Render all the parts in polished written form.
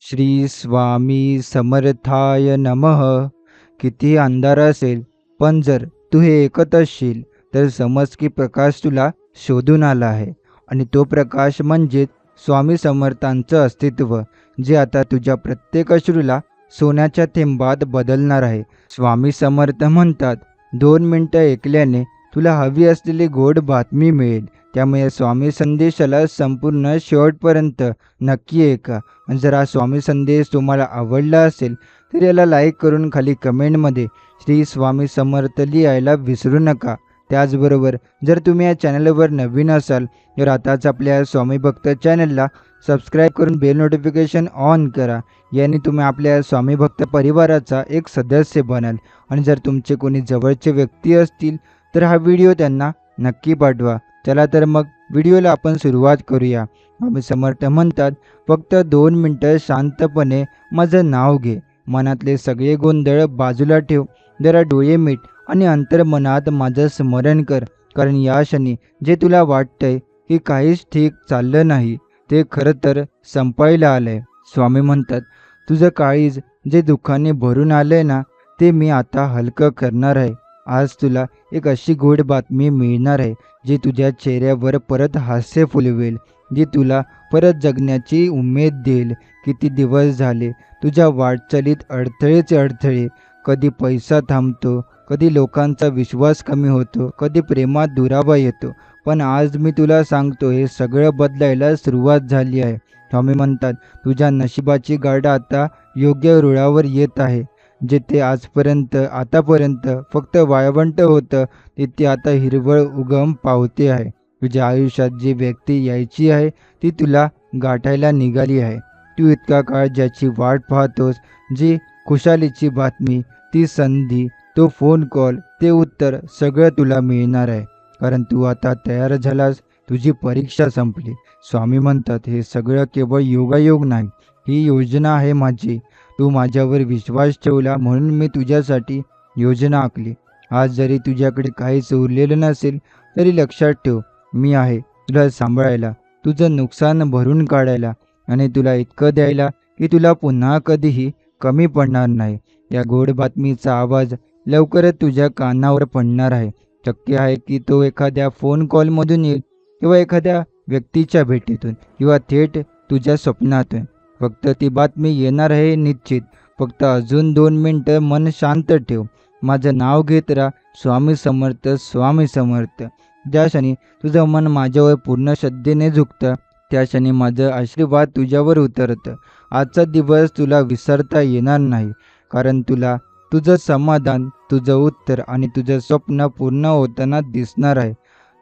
श्री स्वामी समर्थाय नमः. कितीही अंधार असेल, पण जर तू हे ऐकत असशील, तर समज की प्रकाश तुला शोधून आला आहे. आणि तो प्रकाश म्हणजे स्वामी समर्थांचं अस्तित्व, जे आता तुझ्या प्रत्येक अश्रूला सोन्याच्या थेंबात बदलणार आहे. स्वामी समर्थ म्हणतात, 2 मिनिटं ऐकल्याने तुला हवी असलेली गोड बातमी मिळेल. त्यामुळे स्वामी संदेशाला संपूर्ण शेवटपर्यंत नक्की ऐका. आणि जर हा स्वामी संदेश तुम्हाला आवडला असेल, तर याला लाईक करून खाली कमेंटमध्ये श्री स्वामी समर्थ लिहायला विसरू नका. त्याचबरोबर जर तुम्ही या चॅनलवर नवीन असाल, तर आताच आपल्या स्वामी भक्त चॅनलला सबस्क्राईब करून बेल नोटिफिकेशन ऑन करा. याने तुम्ही आपल्या स्वामी भक्त परिवाराचा एक सदस्य बनाल. आणि जर तुमचे कोणी जवळचे व्यक्ती असतील, तर हा व्हिडिओ त्यांना नक्की पाठवा. चला तर मग व्हिडिओला आपण सुरुवात करूया. स्वामी समर्थ म्हणतात, फक्त 2 मिनिटं शांतपणे माझं नाव घे. मनातले सगळे गोंधळ बाजूला ठेव. जरा डोळे मिट आणि अंतर्मनात माझं स्मरण कर. कारण या क्षणी जे तुला वाटतंय की काहीच ठीक चाललं नाही, ते खरं तर संपायला आलंय. स्वामी म्हणतात, तुझं काळीज जे दुःखाने भरून आलंय ना, ते मी आता हलकं करणार आहे. आज तुला एक अशी गोड बातमी मिळणार आहे, जी तुझ्या चेहऱ्यावर परत हास्य फुलवेल, जी तुला परत जगण्याची उमेद देईल. किती दिवस झाले तुझ्या वाटचालीत अडथळेच अडथळे. कधी पैसा थांबतो, कधी लोकांचा विश्वास कमी होतो, कधी प्रेमात दुरावा येतो. पण आज मी तुला सांगतो, हे सगळं बदलायला सुरुवात झाली आहे. स्वामी म्हणतात, तुझ्या नशिबाची गाडा आता योग्य रुळावर येत आहे. जिथे आतापर्यंत फक्त वाळवंट होतं, तिथे आता हिरवळ उगम पावते आहे. तुझ्या आयुष्यात जी व्यक्ती यायची आहे, ती तुला गाठायला निघाली आहे. तू इतका काळ ज्याची वाट पाहतोस, जी खुशालीची बातमी, ती संधी, तो फोन कॉल, ते उत्तर सगळं तुला मिळणार आहे. कारण तू आता तयार झालास. तुझी परीक्षा संपली. स्वामी म्हणतात, हे सगळं केवळ योगायोग नाही, ही योजना आहे माझी. तू माझ्यावर विश्वास ठेवला म्हणून मी तुझ्यासाठी योजना आखली. आज जरी तुझ्याकडे काहीच उरलेलं नसेल, तरी लक्षात ठेव, मी आहे तुला सांभाळायला, तुझं नुकसान भरून काढायला आणि तुला इतकं द्यायला की तुला पुन्हा कधीही कमी पडणार नाही. या गोड बातमीचा आवाज लवकरच तुझ्या कानावर पडणार आहे. शक्य आहे की तो एखाद्या फोन कॉलमधून येईल, किंवा एखाद्या व्यक्तीच्या भेटीतून, किंवा थेट तुझ्या स्वप्नातून. फक्त ती बातमी येणार आहे निश्चित. फक्त अजून 2 मिनिटं मन शांत ठेव. माझं नाव घेत राहा, स्वामी समर्थ, स्वामी समर्थ. ज्या क्षणी तुझं मन माझ्यावर पूर्ण श्रद्धेने झुकतं, त्या क्षणी माझं आशीर्वाद तुझ्यावर उतरतं. आजचा दिवस तुला विसरता येणार नाही. कारण तुला तुझं समाधान, तुझं उत्तर आणि तुझं स्वप्न पूर्ण होताना दिसणार आहे.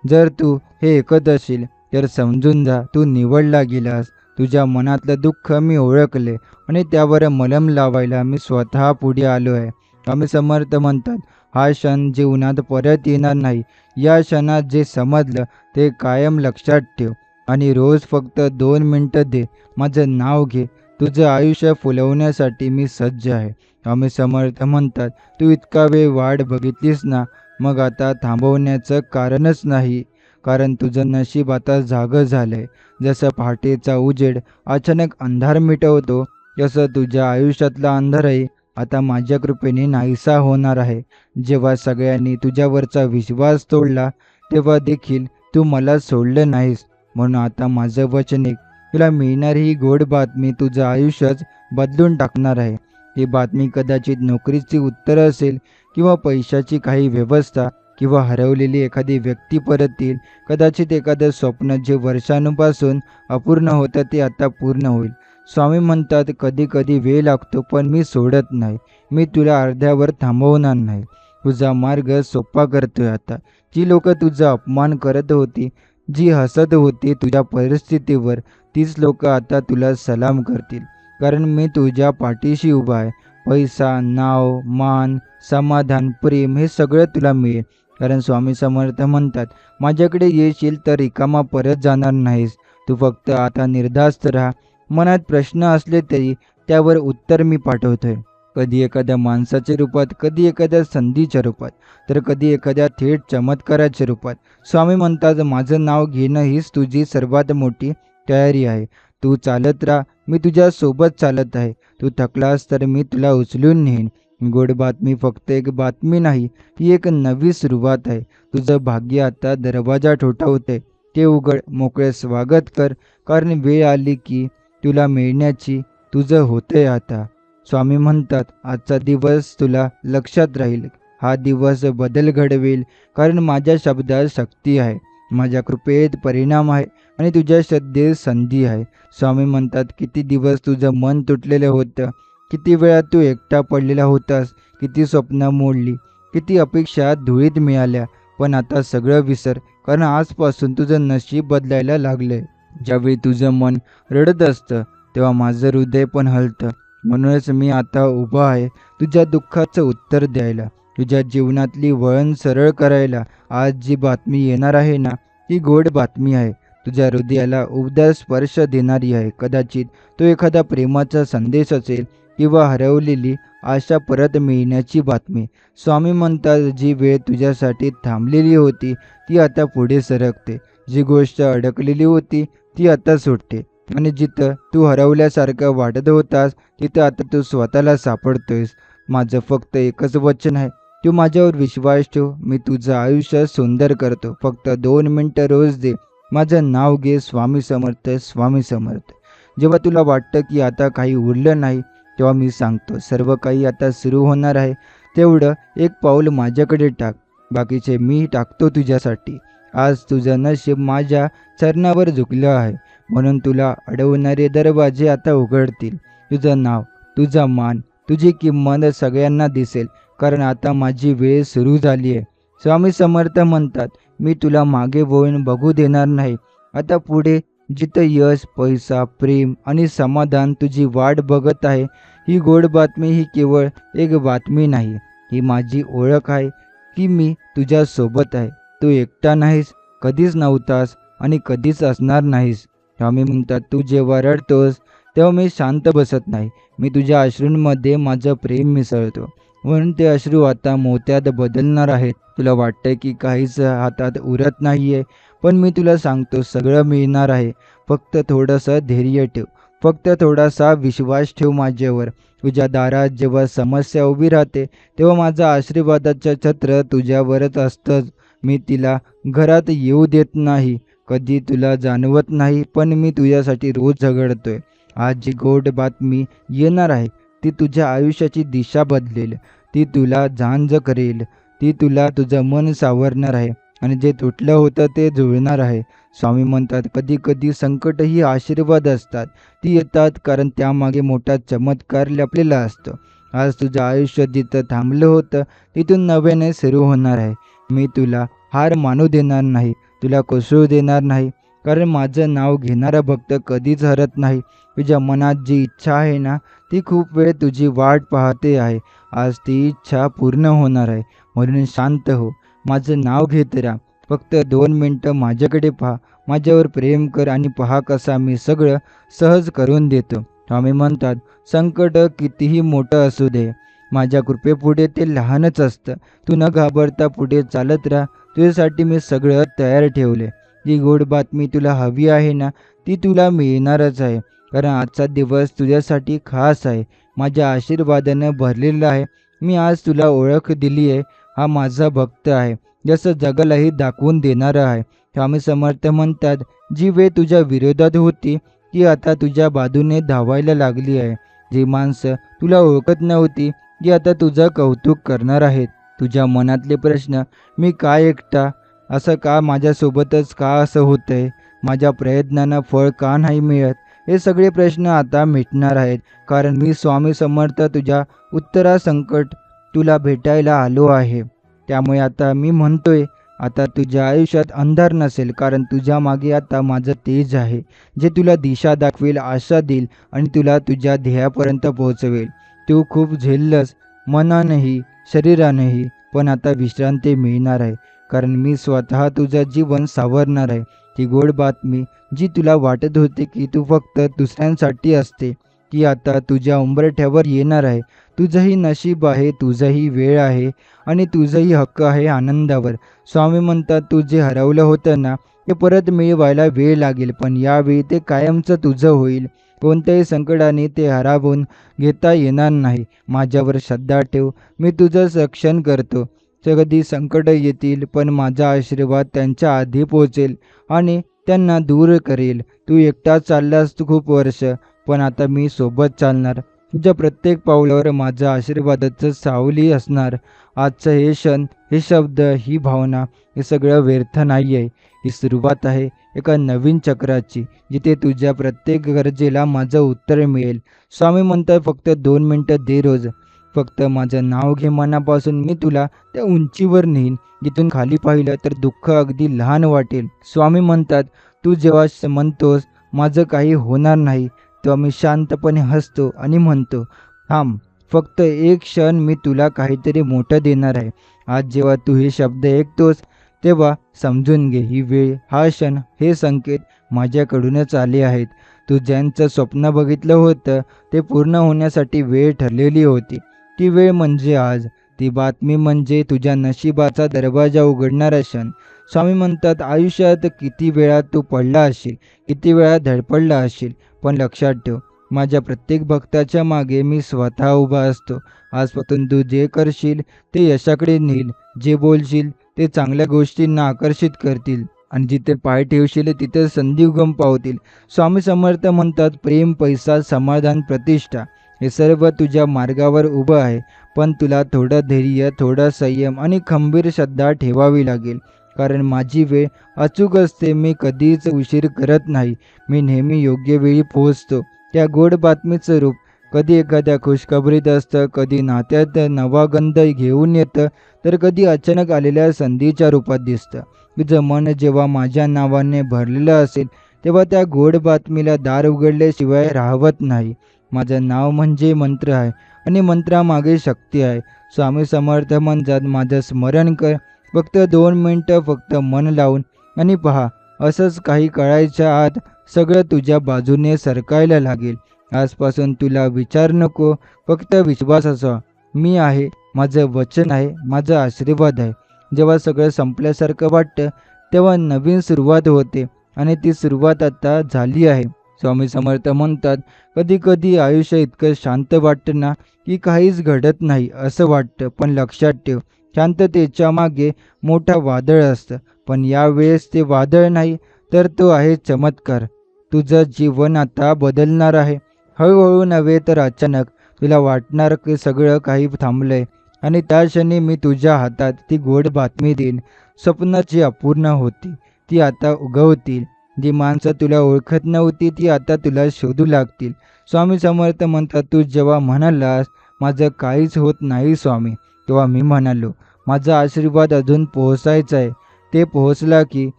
जर तू हे ऐकत असशील, तर समजून जा, तू निवडला गेलास. तुझ्या मनातलं दुःख मी ओळखले आणि त्यावर मलम लावायला मी स्वतः पुढे आलो आहे. स्वामी समर्थ म्हणतात, हा क्षण जीवनात परत येणार नाही. या क्षणात जे समजलं ते कायम लक्षात ठेव. आणि रोज फक्त 2 मिनिटं दे. माझं नाव घे. तुझं आयुष्य फुलवण्यासाठी मी सज्ज आहे. स्वामी समर्थ म्हणतात, तू इतका वेळ वाट बघितलीस ना, मग आता थांबवण्याचं कारणच नाही. कारण तुझं नशीब आता जागं झालंय. जसं पहाटेचा उजेड अचानक अंधार मिटवतो, तसं तुझ्या आयुष्यातला अंधारही आता माझ्या कृपेने नाहीसा होणार आहे. जेव्हा सगळ्यांनी तुझ्यावरचा विश्वास तोडला, तेव्हा देखील तू मला सोडलं नाहीस. म्हणून आता माझं वचन ऐक. तुला मिळणारी ही गोड बातमी तुझं आयुष्यच बदलून टाकणार आहे. ही बातमी कदाचित नोकरीची उत्तर असेल, किंवा पैशाची काही व्यवस्था, किंवा हरवलेली एखादी व्यक्ती परत येईल. कदाचित एखादं स्वप्न जे वर्षांपासून अपूर्ण होतं, ते आता पूर्ण होईल. स्वामी म्हणतात, कधी कधी वेळ लागतो, पण मी सोडत नाही. मी तुला अर्ध्यावर थांबवणार नाही. तुझा मार्ग सोपा करतोय आता. जी लोक तुझा अपमान करत होती, जी हसत होती तुझ्या परिस्थितीवर, तीच लोक आता तुला सलाम करतील. कारण मी तुझ्या पाठीशी उभा आहे. पैसा, नाव, मान, समाधान, प्रेम हे सगळं तुला मिळेल. कारण स्वामी समर्थ म्हणतात, माझ्याकडे येशील तर रिकामा परत जाणार नाहीस. तू फक्त आता निर्धास्त राहा. मनात प्रश्न असले तरी त्यावर उत्तर मी पाठवतोय. कधी एखाद्या माणसाच्या रूपात, कधी एखाद्या संधीच्या रूपात, तर कधी एखाद्या थेट चमत्काराच्या रूपात. स्वामी म्हणतात, माझं नाव घेणं हीच तुझी सर्वात मोठी तयारी आहे. तू चालत राहा, मी तुझ्या सोबत चालत आहे. तू थकलास तर मी तुला उचलून नेईन. गोड बातमी फक्त एक बातमी नाही, ही एक नवी सुरुवात आहे. तुझं भाग्य आता दरवाजा ठोठावते. ते उघड, मोकळे स्वागत कर, कारण वेळ आली की तुला मिळण्याची तुझं होतंय आता. स्वामी म्हणतात, आजचा दिवस तुला लक्षात राहील. हा दिवस बदल घडवेल, कारण माझ्या शब्दात शक्ती आहे, माझ्या कृपेत परिणाम आहे आणि तुझ्या श्रद्धेत संधी आहे. स्वामी म्हणतात, किती दिवस तुझं मन तुटलेलं होतं, किती वेळा तू एकटा पडलेला होतास, किती स्वप्न मोडली, किती अपेक्षा धुळीत मिळाल्या. पण आता सगळं विसर, कारण आजपासून तुझं नशीब बदलायला लागलंय. ज्यावेळी तुझं मन रडत असतं तेव्हा माझं हृदय पण हलतं. म्हणूनच मी आता उभा आहे तुझ्या दुःखाचं उत्तर द्यायला, तुझ्या जीवनातली वळण सरळ करायला. आज जी बातमी येणार आहे ना, ती गोड बातमी आहे. तुझ्या हृदयाला उबदार स्पर्श देणारी आहे. कदाचित तो एखादा प्रेमाचा संदेश असेल किंवा हरवलेली आशा परत मिळण्याची बातमी. स्वामी म्हणतात, जी वेळ तुझ्यासाठी थांबलेली होती ती आता पुढे सरकते. जी गोष्ट अडकलेली होती ती आता सुटते. आणि जिथं तू हरवल्यासारखं वाटत होतास तिथं आता तू स्वतःला सापडतोयस. माझं फक्त एकच वचन आहे, तू माझ्यावर विश्वास ठेव. मी तुझं आयुष्य सुंदर करतो. फक्त 2 मिनिटं रोज दे. माझं नाव घे, स्वामी समर्थ, स्वामी समर्थ. जेव्हा तुला वाटतं की आता काही उरलं नाही, तेव्हा मी सांगतो, सर्व काही आता सुरू होणार आहे. तेवढं एक पाऊल माझ्याकडे टाक, बाकीचे मी टाकतो तुझ्यासाठी. आज तुझं नशीब माझ्या चरणावर झुकलं आहे, म्हणून तुला अडवणारे दरवाजे आता उघडतील. तुझं नाव, तुझा मान, तुझी किंमत सगळ्यांना दिसेल, कारण आता माझी वेळ सुरू झाली आहे. स्वामी समर्थ म्हणतात, मी तुला मागे वळून बघू देणार नाही. आता पुढे जिथं यश, पैसा, प्रेम आणि समाधान तुझी वाट बघत आहे, ही गोड बातमी ही केवळ एक बातमी नाही, ही माझी ओळख आहे की मी तुझ्या सोबत आहे. तू एकटा नाहीस, कधीच नव्हतास आणि कधीच असणार नाहीस. स्वामी म्हणतात, तू जेव्हा रडतोस तेव्हा मी शांत बसत नाही. मी तुझ्या अश्रूंमध्ये माझं प्रेम मिसळतो, म्हणून ते अश्रू आता मोत्यात बदलणार आहेत. तुला वाटतंय की काहीच हातात उरत नाहीये, पण मी तुला सांगतो, सगळं मिळणार आहे. फक्त थोडंसं धैर्य ठेव, फक्त थोडासा विश्वास ठेव माझ्यावर. तुझ्या दारात जेव्हा समस्या उभी राहते तेव्हा माझं आशीर्वादाचं छत्र तुझ्यावरच असतं. मी तिला घरात येऊ देत नाही. कधी तुला जाणवत नाही, पण मी तुझ्यासाठी रोज झगडतोय. आज जी गोड बातमी येणार आहे ती तुझ्या आयुष्याची दिशा बदलेल, ती तुला झांज करेल, ती तुला तुझं मन सावरणार आहे आणि जे तुटलं होतं ते जुळणार आहे. स्वामी म्हणतात, कधी कधी संकट ही आशीर्वाद असतात. ती येतात कारण त्यामागे मोठा चमत्कार लपलेला असतो. आज तुझं आयुष्य जिथं थांबलं होतं तिथून नव्याने सुरू होणार आहे. मी तुला हार मानू देणार नाही, तुला कोसळू देणार नाही, कारण माझं नाव घेणारा भक्त कधीच हरत नाही. तुझ्या मनात जी इच्छा आहे ना, ती खूप वेळ तुझी वाट पाहते आहे. आज ती इच्छा पूर्ण होणार आहे, म्हणून शांत हो, माझं नाव घेत राहा. फक्त 2 मिनिटं माझ्याकडे पहा, माझ्यावर प्रेम कर आणि पहा कसा मी सगळं सहज करून देतो. स्वामी म्हणतात, संकट कितीही मोठं असू दे, माझ्या कृपेपुढे ते लहानच असतं. तू न घाबरता पुढे चालत राहा, तुझ्यासाठी मी सगळं तयार ठेवले. जी गोड बातमी तुला हवी आहे ना, ती तुला मिळणारच आहे, कारण आजचा दिवस तुझ्यासाठी खास आहे, माझ्या आशीर्वादानं भरलेला आहे. मी आज तुला ओळख दिली आहे, हा माझा भक्त आहे, जसं जगालाही दाखवून देणारा आहे. स्वामी समर्थ म्हणतात, जी वेळ तुझ्या विरोधात होती ती आता तुझ्या बाजूने धावायला लागली आहे. जी माणसं तुला ओळखत नव्हती ती आता तुझं कौतुक करणार आहेत. तुझ्या मनातले प्रश्न, मी काय एकटा, असं का माझ्यासोबतच का असं होतंय, माझ्या प्रयत्नांना फळ का नाही मिळत, हे सगळे प्रश्न आता मिटणार आहेत, कारण मी स्वामी समर्थ तुझ्या उत्तरासंकट तुला भेटायला आलो आहे. त्यामुळे आता मी म्हणतोय, आता तुझ्या आयुष्यात अंधार नसेल, कारण तुझ्या मागे आता माझं तेज आहे, जे तुला दिशा दाखवेल, आशा देईल आणि तुला तुझ्या ध्येयापर्यंत पोहोचवेल. तू खूप झेललंस, मनानंही शरीरानंही, पण आता विश्रांती मिळणार आहे, कारण मी स्वतः तुझं जीवन सावरणार आहे. ती गोड बातमी जी तुला वाटत होते की तू फक्त दुसऱ्यांसाठी असते, ती आता तुझ्या उंबरठ्यावर येणार आहे. तुझंही नशीब आहे, तुझंही वेळ आहे आणि तुझंही हक्क आहे आनंदावर. स्वामी म्हणतात, तू जे हरवलं होतं ना, ते परत मिळवायला वेळ लागेल, पण यावेळी ते कायमचं तुझं होईल. कोणत्याही संकटाने ते हरवून घेता येणार नाही. माझ्यावर श्रद्धा ठेव, मी तुझं रक्षण करतो. कधी संकट येतील, पण माझा आशीर्वाद त्यांच्या आधी पोहोचेल आणि त्यांना दूर करेल. तू एकटा चाललास तू खूप वर्ष, पण आता मी सोबत चालणार. तुझ्या प्रत्येक पावलावर माझं आशीर्वादाचं सावली असणार. आजचं हे क्षण, हे शब्द, ही भावना, हे सगळं व्यर्थ नाही आहे. ही सुरुवात आहे एका नवीन चक्राची, जिथे तुझ्या प्रत्येक गरजेला माझं उत्तर मिळेल. स्वामी म्हणतात, फक्त 2 मिनिटं दे रोज. फक्त माझं नाव घे मनापासून, मी तुला त्या उंचीवर नेईन जिथून खाली पाहिलं तर दुःख अगदी लहान वाटेल. स्वामी म्हणतात, तू जेव्हा म्हणतोस माझं काही होणार नाही, तेव्हा मी शांतपणे हसतो आणि म्हणतो, थांब, फक्त एक क्षण, मी तुला काहीतरी मोठं देणार आहे. आज जेव्हा तू हे शब्द ऐकतोस तेव्हा समजून घे, ही वेळ, हा क्षण, हे संकेत माझ्याकडूनच आले आहेत. तू ज्यांचं स्वप्न बघितलं होतं ते पूर्ण होण्यासाठी वेळ ठरलेली होती. ती वेळ म्हणजे आज. ती बातमी म्हणजे तुझ्या नशिबाचा दरवाजा उघडणारा क्षण. स्वामी म्हणतात, आयुष्यात किती वेळा तू पडला असशील, किती वेळा धडपडला असशील, पण लक्षात ठेव, माझ्या प्रत्येक भक्ताच्या मागे मी स्वतः उभा असतो. आजपासून तू जे करशील ते यशाकडे नेईल, जे बोलशील ते चांगल्या गोष्टींना आकर्षित करतील आणि जिथे पाय ठेवशील तिथे संधी उगम पावतील. स्वामी समर्थ म्हणतात, प्रेम, पैसा, समाधान, प्रतिष्ठा, हे सर्व तुझ्या मार्गावर उभं आहे, पण तुला थोडं धैर्य, थोडा संयम आणि खंबीर श्रद्धा ठेवावी लागेल. कारण माझी वेळ अचूक असते. मी कधीच उशीर करत नाही. मी नेहमी योग्य वेळी पोहोचतो. त्या गोड बातमीचं रूप कधी एखाद्या खुशखबरीत असतं, कधी नात्यात नवा गंध घेऊन येतं, तर कधी अचानक आलेल्या संधीच्या रूपात दिसतं. तुझं मन जेव्हा माझ्या नावाने भरलेलं असेल तेव्हा त्या गोड बातमीला दार उघडल्याशिवाय राहवत नाही. माझं नाव म्हणजे मंत्र आहे आणि मंत्रामागे शक्ती आहे. स्वामी समर्थ म्हणतात, माझं स्मरण कर, फक्त 2 मिनिटं, फक्त मन लावून, आणि पहा, असंच काही कळायच्या आत सगळं तुझ्या बाजूने सरकायला लागेल. आजपासून तुला विचार नको, फक्त विश्वास असावा. मी आहे, माझं वचन आहे, माझा आशीर्वाद आहे. जेव्हा सगळं संपल्यासारखं वाटतं तेव्हा नवीन सुरुवात होते आणि ती सुरुवात आता झाली आहे. स्वामी समर्थ म्हणतात, कधी कधी आयुष्य इतकं शांत वाटतं ना, की काहीच घडत नाही असं वाटतं, पण लक्षात ठेव, शांततेच्या मागे मोठा वादळ असतं. पण यावेळेस ते वादळ नाही, तर तो आहे चमत्कार. तुझं जीवन आता बदलणार आहे. हळूहळू नव्हे तर अचानक. तुला वाटणार की सगळं काही थांबलंय, आणि त्या क्षणी मी तुझ्या हातात ती गोड बातमी देईन. स्वप्न जी अपूर्ण होती ती आता उगवतील. जी माणसं तुला ओळखत नव्हती ती आता तुला शोधू लागतील. स्वामी समर्थ म्हणतात, तू जेव्हा म्हणालास माझं काहीच होत नाही स्वामी, तेव्हा मी म्हणालो, माझा आशीर्वाद अजून पोहोचायचा आहे. ते पोहोचला की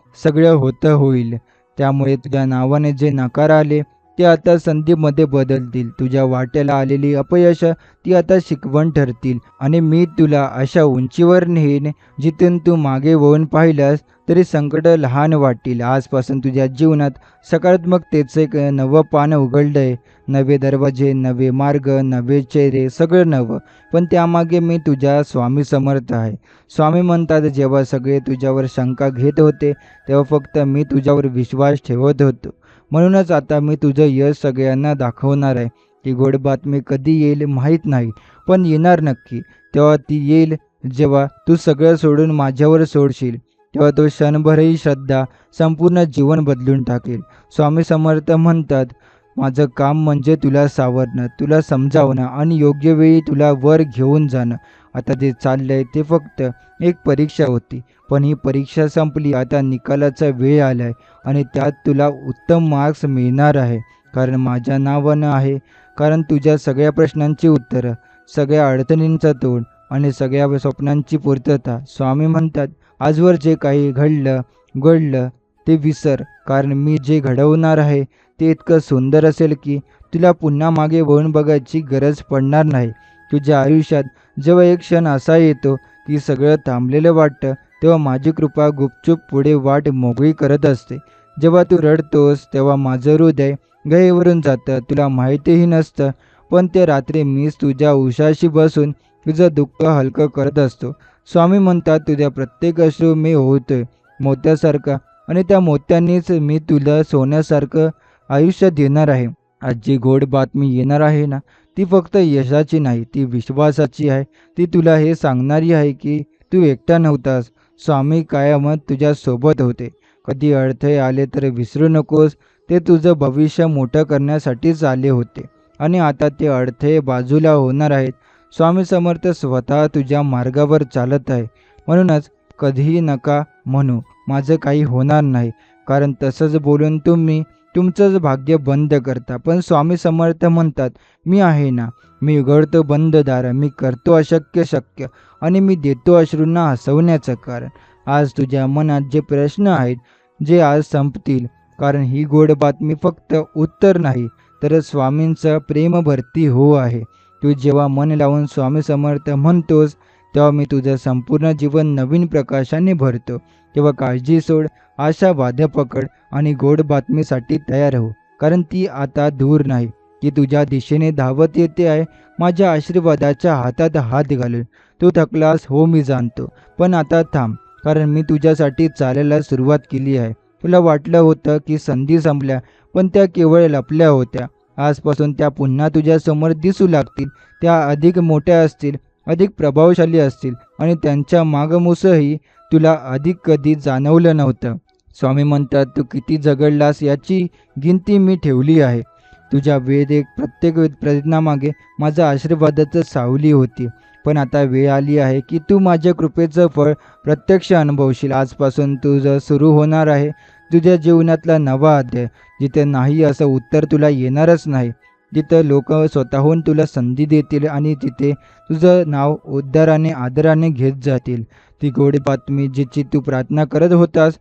सगळं होतं होईल. त्यामुळे तुझ्या नावाने जे नकार आले ते आता संधीमध्ये बदलतील. तुझ्या वाट्याला आलेली अपयश ती आता शिकवण ठरतील, आणि मी तुला अशा उंचीवर नेईन जिथून तू मागे वळून पाहिलास तरी संकट लहान वाटतील. आजपासून तुझ्या जीवनात सकारात्मकतेचं एक नवं पान उघडलंय. नवे दरवाजे, नवे मार्ग, नवे चेहरे, सगळं नवं. पण त्यामागे मी तुझ्या स्वामी समर्थ आहे. स्वामी म्हणतात, जेव्हा सगळे तुझ्यावर शंका घेत होते तेव्हा फक्त मी तुझ्यावर विश्वास ठेवत होतो. म्हणूनच आता मी तुझं यश सगळ्यांना दाखवणार आहे. ती गोड बातमी कधी येईल माहीत नाही, पण येणार नक्की. तेव्हा ती येईल जेव्हा तू सगळं सोडून माझ्यावर सोडशील. तेव्हा तो क्षणभरही श्रद्धा संपूर्ण जीवन बदलून टाकेल. स्वामी समर्थ म्हणतात, माझं काम म्हणजे तुला सावरणं, तुला समजावणं आणि योग्य वेळी तुला वर घेऊन जाणं. आता जे चाललंय ते फक्त एक परीक्षा होती, पण ही परीक्षा संपली. आता निकालाचा वेळ आलाय आणि त्यात तुला उत्तम मार्क्स मिळणार आहे. कारण माझ्या नावानं आहे. कारण तुझ्या सगळ्या प्रश्नांची उत्तरं, सगळ्या अडचणींचा तोड आणि सगळ्या स्वप्नांची पूर्तता. स्वामी म्हणतात, आजवर जे काही घडलं ते विसर, कारण मी जे घडवणार आहे ते इतकं सुंदर असेल की तुला पुन्हा मागे वळून बघायची गरज पडणार नाही. तुझ्या आयुष्यात जेव्हा एक क्षण असा येतो की सगळं थांबलेलं वाटतं, तेव्हा माझी कृपा गुपचूप पुढे वाट मोकळी करत असते. जेव्हा तू रडतोस तेव्हा माझं हृदय गहिवरून जातं. तुला माहितीही नसतं, पण ते रात्री मीच तुझ्या उशाशी बसून तुझं दुःख हलकं करत असतो. स्वामी म्हणतात, तुझ्या प्रत्येक अश्रू मी ओळखतोय. मोत्यासारखा आणि त्या मोत्यांनीच मी तुला सोन्यासारखं आयुष्य देणार आहे. आज जी गोड बातमी येणार आहे ना, ती फक्त यशाची नाही, ती विश्वासाची आहे. ती तुला हे सांगणारी आहे की तू एकटा नव्हतास. स्वामी कायमच तुझ्या सोबत होते. कधी अडथळे आले तर विसरू नकोस, ते तुझं भविष्य मोठं करण्यासाठीच आले होते आणि आता ते अडथळे बाजूला होणार आहेत. स्वामी समर्थ स्वतः तुझ्या मार्गावर चालत आहे. म्हणूनच कधीही नका म्हणू माझं काही होणार नाही, कारण तसंच बोलून तुम्ही तुमचंच भाग्य बंद करता. पण स्वामी समर्थ म्हणतात, मी आहे ना, मी उघडतो बंद दार, मी करतो अशक्य शक्य आणि मी देतो अश्रूंना हसवण्याचं कारण. आज तुझ्या मनात जे प्रश्न आहेत, जे आज संपतील, कारण ही गोड बातमी फक्त उत्तर नाही तर स्वामींचं प्रेम भरती हो आहे. तू जेव्हा मन लावून स्वामी समर्थ म्हणतोस, तेव्हा मी तुझं संपूर्ण जीवन नवीन प्रकाशाने भरतो. तेव्हा काळजी सोड, आशावाद पकड आणि गोड बातमीसाठी तयार हो, कारण ती आता दूर नाही, ती तुझ्या दिशेने धावत येते आहे, माझ्या आशीर्वादाच्या हातात हात घालून. तू थकलास हो मी जाणतो, पण आता थांब, कारण मी तुझ्यासाठी चालायला सुरुवात केली आहे. तुला वाटलं होतं की संधी संपल्या, पण त्या केवळ लपल्या होत्या. आजपासून त्या पुन्हा तुझ्या समोर दिसू लागतील. त्या अधिक मोठ्या असतील, अधिक प्रभावशाली असतील आणि त्यांच्या मागमूसही तुला अधिक कधी जाणवलं नव्हतं. स्वामी म्हणतात, तू किती झगडलास याची गिनती मी ठेवली आहे. तुझ्या प्रत्येक प्रयत्नामागे माझा आशीर्वादाचं सावली होती. पण आता वेळ आली आहे की तू माझ्या कृपेचं फळ प्रत्यक्ष अनुभवशील. आजपासून तुझं सुरू होणार आहे तुझ्या जीवनातला नवा अध्याय, जिथे नाही असं उत्तर तुला येणारच नाही, जिथं लोक स्वतःहून तुला संधी देतील आणि तिथे तुझं नाव उद्धाराने आदराने घेत जातील. ती गोड बातमी जिची तू प्रार्थना करत होतास,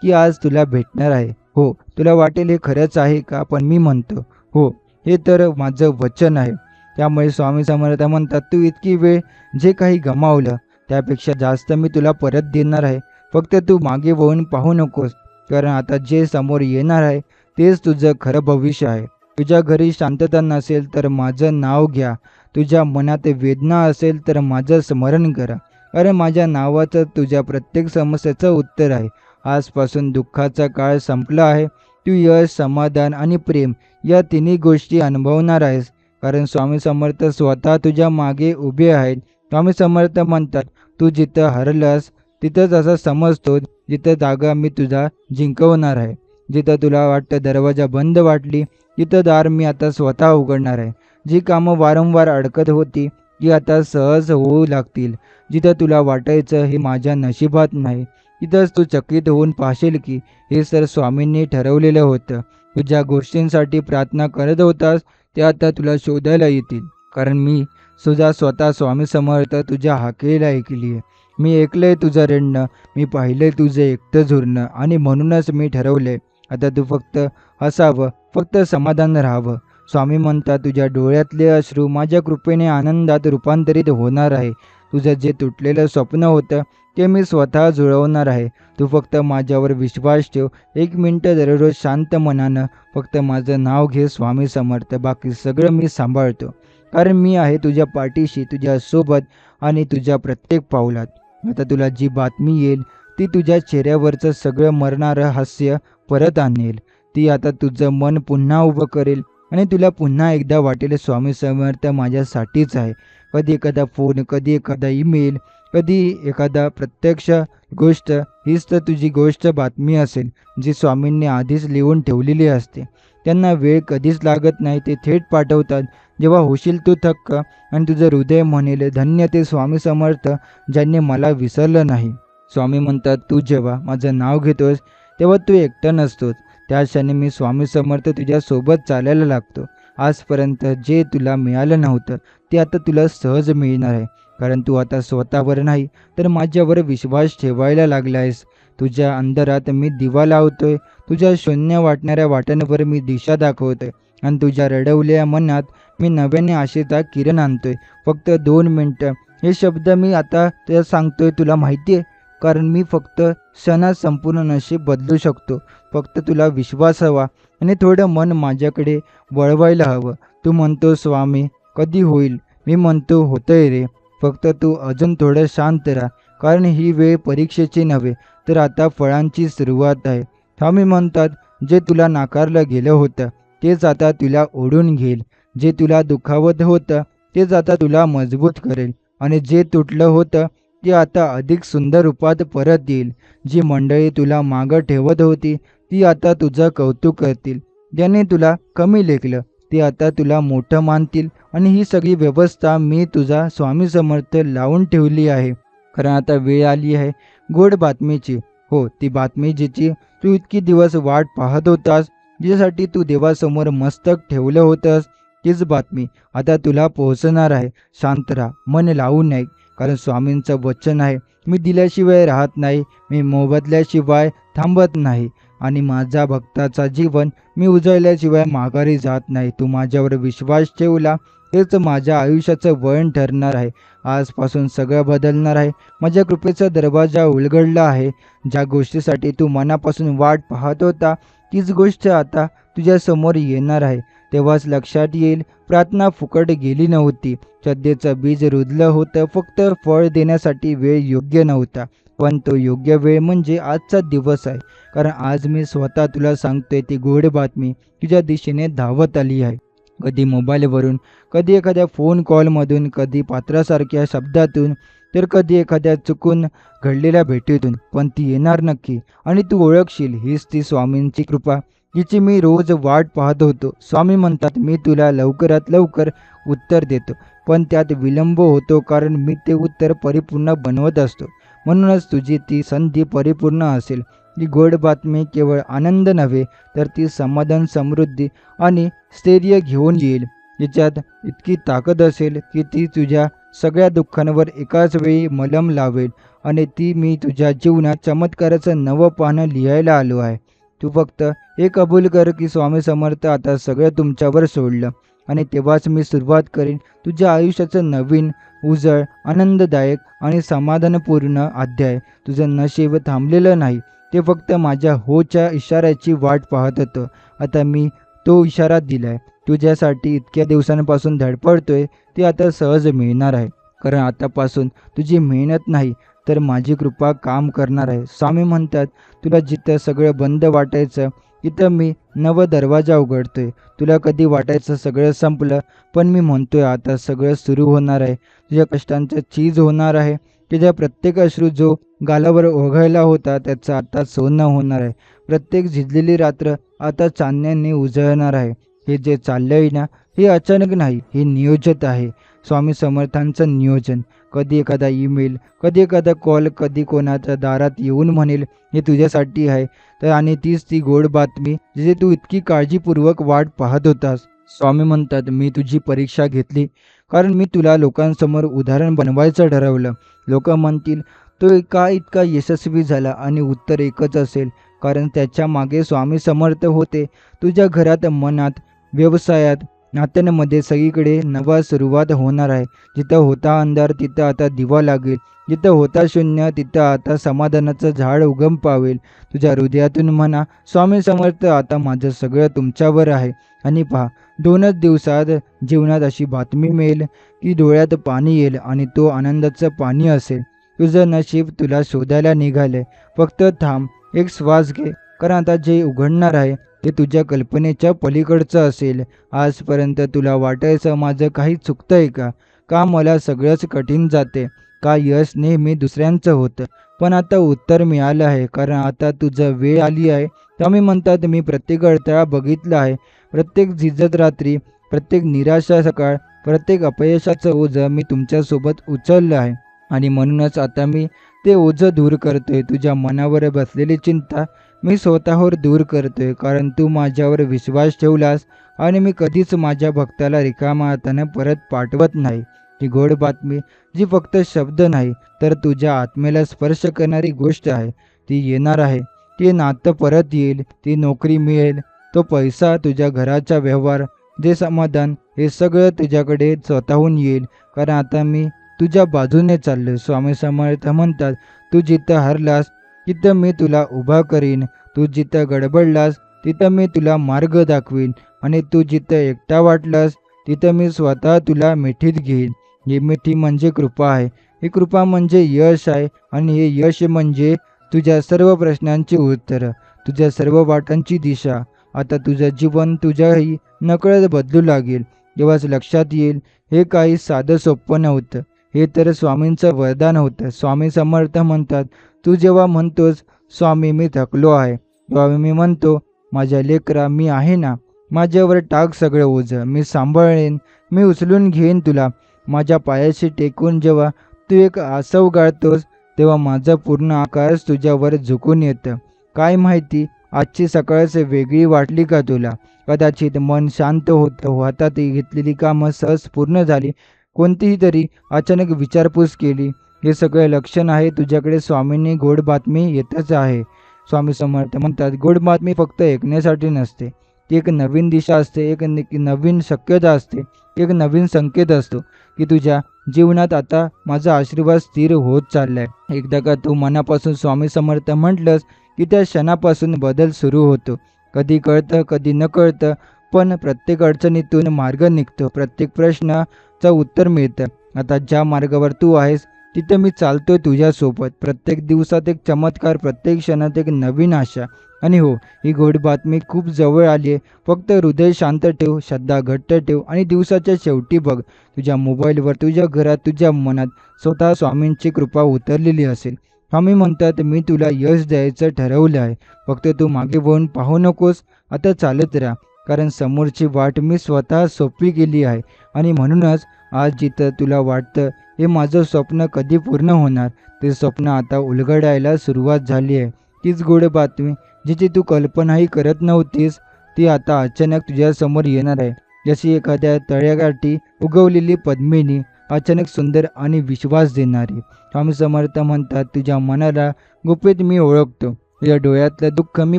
की आज तुला भेटणार आहे. हो, तुला वाटेल हे खरंच आहे का, पण मी म्हणतो हो, हे तर माझं वचन आहे. त्यामुळे स्वामी समर्थ म्हणतात, तू इतकी वेळ जे काही गमावलं त्यापेक्षा जास्त मी तुला परत देणार आहे. फक्त तू मागे वळून पाहू नकोस, कारण आता जे समोर येणार आहे तेच तुझं खरं भविष्य आहे. तुझ्या घरी शांतता नसेल तर माझं नाव घ्या. तुझ्या मनात वेदना असेल तर माझं स्मरण करा, कारण माझ्या नावाचं तुझ्या प्रत्येक समस्येचं उत्तर आहे. आजपासून दुःखाचा काळ संपला आहे. तू यश, समाधान आणि प्रेम या तिन्ही गोष्टी अनुभवणार आहेस, कारण स्वामी समर्थ स्वतः तुझ्या मागे उभे आहेत. स्वामी समर्थ म्हणतात, तू जिथं हरलास तिथंच असं समजतो, जिथं जागा मी तुझा जिंकवणार आहे. जिथं तुला वाटतं दरवाजा बंद वाटली, तिथं दार मी आता स्वतः उघडणार आहे. जी कामं वारंवार अडकत होती ती आता सहज होऊ लागतील. जिथं तुला वाटायचं हे माझ्या नशिबात नाही, तिथंच तू चकित होऊन पाहशील की हे सर स्वामींनी ठरवलेलं होतं. तुझ्या गोष्टींसाठी प्रार्थना करत होतास ते आता तुला शोधायला येतील, कारण मी तुझा स्वतः स्वामी समर्थ तुझ्या हाकेला ऐकली आहे. मी ऐकलंय तुझं रडणं, मी पाहिलंय तुझं एकटं झुरणं आणि म्हणूनच मी ठरवलंय आता तू फक्त हसावं, फक्त समाधान राहावं. स्वामी म्हणतात, तुझ्या डोळ्यातले अश्रू माझ्या कृपेने आनंदात रूपांतरित होणार आहे. तुझं जे तुटलेलं स्वप्न होतं ते मी स्वतः जुळवणार आहे. तू फक्त माझ्यावर विश्वास ठेव. 1 मिनिट दररोज शांत मनानं फक्त माझं नाव घे स्वामी समर्थ. बाकी सगळं मी सांभाळतो, कारण मी आहे तुझ्या पाठीशी, तुझ्या सोबत आणि तुझ्या प्रत्येक पावलात. आता तुला जी बातमी येईल ती तुझ्या चेहऱ्यावरचं सगळं मरणारं हास्य परत आणेल. ती आता तुझं मन पुन्हा उभं करेल आणि तुला पुन्हा एकदा वाटेल स्वामी समर्थ माझ्यासाठीच आहे. कधी एखादा फोन, कधी एखादा ईमेल, कधी एखादा प्रत्यक्ष गोष्ट, हीच तर तुझी गोष्ट बातमी असेल जी स्वामींनी आधीच लिहून ठेवलेली असते. त्यांना वेळ कधीच लागत नाही, ते थेट पाठवतात जेव्हा होशील तू थक्क आणि तुझं हृदय म्हणेल, धन्य ते स्वामी समर्थ ज्यांनी मला विसरलं नाही. स्वामी म्हणतात, तू जेव्हा माझं नाव घेतोस तेव्हा तू एकटा नसतोस. त्या क्षणी मी स्वामी समर्थ तुझ्यासोबत चालायला लागतो. आजपर्यंत जे तुला मिळालं नव्हतं ते आता तुला सहज मिळणार आहे, कारण तू आता स्वतःवर नाही तर माझ्यावर विश्वास ठेवायला लागला आहेस. तुझ्या अंधारात मी दिवा लावतोय, तुझ्या शून्य वाटणाऱ्या वाटांवर मी दिशा दाखवतोय आणि तुझ्या रडवलेल्या मनात मी नव्याने आशेचा किरण आणतोय. फक्त 2 मिनिटं. हे शब्द मी आता तुला सांगतोय, तुला माहिती आहे, कारण मी फक्त क्षणात संपूर्ण नशीब बदलू शकतो. फक्त तुला विश्वास हवा आणि थोडं मन माझ्याकडे वळवायला हवं. तू म्हणतो स्वामी कधी होईल, मी म्हणतो होतंय रे. फक्त तू अजून थोडं शांत राहा, कारण ही वेळ परीक्षेची नव्हे तर आता फळांची सुरुवात आहे. स्वामी म्हणतात, जे तुला नाकारलं गेलं होतं तेच आता तुला ओढून घेईल. जे तुला दुखावत होतं तेच आता तुला मजबूत करेल. आणि जे तुटलं होतं ते आता अधिक सुंदर रूपात परत येईल. जी मंडळी तुला मागं ठेवत होती ती आता तुझं कौतुक करतील. ज्याने तुला कमी लेखलं ते आता तुला मोठं मानतील. आणि ही सगळी व्यवस्था मी तुझा स्वामी समर्थ लावून ठेवली आहे. कारण आता वेळ आली आहे गोड बातमीची. हो, ती बातमी जिची तू इतकी दिवस वाट पाहत होतास, जिच्यासाठी तू देवासमोर मस्तक ठेवलं होतंस, तीच बातमी आता तुला पोहोचणार आहे. शांत राहा, मन लावून नाही. कारण स्वामींचं वचन आहे, मी दिल्याशिवाय राहत नाही, मी मोबदल्याशिवाय थांबत नाही. आणि माझ्या भक्ताचा जीवन मी उजळल्याशिवाय माघारी जात नाही. तू माझ्यावर विश्वास ठेवला हेच माझ्या आयुष्याचं वळण ठरणार आहे. आजपासून सगळं बदलणार आहे. माझ्या कृपेचा दरवाजा उलगडला आहे. ज्या गोष्टीसाठी तू मनापासून वाट पाहत होता तीच गोष्ट आता तुझ्या समोर येणार आहे. तेव्हाच लक्षात येईल, प्रार्थना फुकट गेली नव्हती. श्रद्धेचं बीज रुजलं होतं, फक्त फळ देण्यासाठी वेळ योग्य नव्हता. पण तो योग्य वेळ म्हणजे आजचा दिवस आहे. कारण आज मी स्वतः तुला सांगतोय, ती गोड बातमी तुझ्या दिशेने धावत आली आहे. कधी मोबाईलवरून, कधी एखाद्या फोन कॉलमधून, कधी पात्रासारख्या शब्दातून, तर कधी एखाद्या चुकून घडलेल्या भेटीतून. पण ती येणार नक्की. आणि तू ओळखशील, हीच ती स्वामींची कृपा जिची मी रोज वाट पाहत होतो. स्वामी म्हणतात, मी तुला लवकरात लवकर उत्तर देतो, पण त्यात विलंब होतो, कारण मी ते उत्तर परिपूर्ण बनवत असतो. म्हणूनच तुझी ती संधी परिपूर्ण असेल. ही गोड बातमी केवळ आनंद नव्हे, तर ती समाधान, समृद्धी आणि स्थैर्य घेऊन येईल. जिच्यात इतकी ताकद असेल की ती तुझ्या सगळ्या दुःखांवर एकाच वेळी मलम लावेल. आणि ती मी तुझ्या जीवनात चमत्काराचं नवं पानं लिहायला आलो आहे. तू फक्त हे कबूल कर की स्वामी समर्थ आता सगळं तुमच्यावर सोडलं. आणि तेव्हाच मी सुरुवात करीन तुझ्या आयुष्याचं नवीन, उजळ, आनंददायक आणि समाधानपूर्ण अध्याय. तुझं नशीब थांबलेलं नाही, ते फक्त माझ्या होच्या इशाऱ्याची वाट पाहत होतं. आता मी तो इशारा दिलाय. तू ज्यासाठी इतक्या दिवसांपासून धडपडतोय ते आता सहज मिळणार आहे. कारण आतापासून तुझी मेहनत नाही, तर माझी कृपा काम करणार आहे. स्वामी म्हणतात, तुला जिथं सगळं बंद वाटायचं तिथं मी नवा दरवाजा उघडतोय. तुला कधी वाटायचं सगळं संपलं, पण मी म्हणतोय आता सगळं सुरू होणार आहे. तुझ्या कष्टांचं चीज होणार आहे. तुझ्या प्रत्येक अश्रू जो गालावर ओघळला होता त्याचं आता सोनं होणार आहे. प्रत्येक झिजलेली रात्र आता चांदण्याने उजळणार आहे. हे जे चाललंय ना, हे अचानक नाही, हे नियोजित आहे. स्वामी समर्थांचं नियोजन. कधी एखादा ईमेल, कधी एखादा कॉल, कधी कोणाच्या दारात येऊन म्हणेल, हे तुझ्यासाठी आहे. तर आणि तीच ती गोड बातमी जिचे तू इतकी काळजीपूर्वक वाट पाहत होतास. स्वामी म्हणतात, मी तुझी परीक्षा घेतली, कारण मी तुला लोकांसमोर उदाहरण बनवायचं ठरवलं. लोक म्हणतील, तो का इतका यशस्वी झाला? आणि उत्तर एकच असेल, कारण त्याच्या मागे स्वामी समर्थ होते. तुझ्या घरात, मनात, व्यवसायात, नात्यांमध्ये सगळीकडे नवा सुरुवात होणार आहे. जिथं होता अंधार तिथं आता दिवा लागेल. जिथं होता शून्य तिथं आता समाधानाचं झाड उगम पावेल. तुझ्या हृदयातून म्हणा, स्वामी समर्थ आता माझं सगळं तुमच्यावर आहे. आणि पहा, 2च दिवसात जीवनात अशी बातमी मिळेल की डोळ्यात पाणी येईल. आणि तो आनंदाचं पाणी असेल. तुझं नशीब तुला शोधायला निघालंय. फक्त थांब, एक श्वास घे. कारण आता जे उघडणार आहे ते तुझ्या कल्पनेच्या पलीकडचं असेल. आजपर्यंत तुला वाटायचं माझं काही चुकतंय का? का मला सगळंच कठीण जाते? का यश नेहमी दुसऱ्यांचं होतं? पण आता उत्तर मिळालं आहे. कारण आता तुझं वेळ आली आहे. स्वामी म्हणतात, मी प्रत्येक अडथळा बघितला आहे. प्रत्येक झिजत रात्री, प्रत्येक निराशा सकाळ, प्रत्येक अपयशाचं ओझं मी तुमच्यासोबत उचललं आहे. आणि म्हणूनच आता मी ते ओझं दूर करतोय. तुझ्या मनावर बसलेली चिंता मी स्वतःवर दूर करतोय. कारण तू माझ्यावर विश्वास ठेवलास आणि मी कधीच माझ्या भक्ताला रिकामा हाताने परत पाठवत नाही. ही गोड बातमी जी फक्त शब्द नाही, तर तुझ्या आत्मेला स्पर्श करणारी गोष्ट आहे. ती येणार आहे. ती नातं परत येईल, ती नोकरी मिळेल, तो पैसा, तुझ्या घराचा व्यवहार, जे समाधान, हे सगळं तुझ्याकडे स्वतःहून येईल. कारण आता मी तुझ्या बाजूने चाललोय. स्वामी समर्थ म्हणतात, तू जिथं हरलास तिथं मी तुला उभा करीन. तू जिथं गडबडलास तिथं मी तुला मार्ग दाखवीन. आणि तू जिथं एकटा वाटलास तिथं मी स्वतः तुला मिठीत घेईन. ही मिठी म्हणजे कृपा आहे. ही कृपा म्हणजे यश आहे. आणि हे यश म्हणजे तुझ्या सर्व प्रश्नांची उत्तरं. तुझ्या सर्व वाटांची दिशा. आता तुझं जीवन तुझ्याही नकळत बदलू लागेल. जेव्हाच लक्षात येईल हे काही साधं सोपं नव्हतं, हे तर स्वामींचं वरदान होतं. स्वामी समर्थ म्हणतात, तू जेव्हा म्हणतोस स्वामी मी थकलो आहे, तेव्हा मी म्हणतो माझ्या लेकरा मी आहे ना, माझ्यावर टाक सगळं ओझं, मी सांभाळेन, मी उचलून घेईन तुला. माझ्या पायाशी टेकून जेव्हा तू एक आसव गाळतोस तेव्हा माझं पूर्ण आकाश तुझ्यावर झुकून येतं. काय माहिती आजची सकाळच वेगळी वाटली का तुला? कदाचित मन शांत होतं, हातात घेतलेली कामं सहज पूर्ण झाली, कोणतीही तरी अचानक विचारपूस केली. हे सगळं लक्षण आहे तुझ्याकडे स्वामींनी गोड बातमी येतच आहे. स्वामी समर्थ म्हणतात, गोड बातमी फक्त ऐकण्यासाठी नसते, ती एक नवीन दिशा असते, एक नवीन शक्यता असते, एक नवीन संकेत असतो की तुझ्या जीवनात आता माझा आशीर्वाद स्थिर होत चाललाय. एकदा का तू मनापासून स्वामी समर्थ म्हटलंस की त्या क्षणापासून बदल सुरू होतो. कधी कळतं कधी न कळतं, पण प्रत्येक अडचणीतून मार्ग निघतो, प्रत्येक प्रश्नाचं उत्तर मिळतं. आता ज्या मार्गावर तू आहेस तिथे मी चालतोय तुझ्यासोबत. प्रत्येक दिवसात एक चमत्कार, प्रत्येक क्षणात एक नवीन आशा. आणि हो, ही गोड बातमी खूप जवळ आली आहे. फक्त हृदय शांत ठेव, श्रद्धा घट्ट ठेव आणि दिवसाच्या शेवटी बघ, तुझ्या मोबाईलवर, तुझ्या घरात, तुझ्या मनात स्वतः स्वामींची कृपा उतरलेली असेल. स्वामी म्हणतात, मी तुला यश द्यायचं ठरवलं आहे, फक्त तू मागे वळून पाहू नकोस, आता चालत राहा, कारण समोरची वाट मी स्वतः सोपी केली आहे. आणि म्हणूनच आज जिथं तुला वाटतं हे माझं स्वप्न कधी पूर्ण होणार, ते स्वप्न आता उलगडायला सुरुवात झाली आहे. तीच गोड बातमी जिची तू कल्पनाही करत नव्हतीस, ती आता अचानक तुझ्यासमोर येणार आहे. जशी एखाद्या तळ्याकाठी उगवलेली पद्मिनी, अचानक सुंदर आणि विश्वास देणारी. स्वामी समर्थ म्हणतात, तुझ्या मनाला गुपित मी ओळखतो, तुझ्या डोळ्यातलं दुःख मी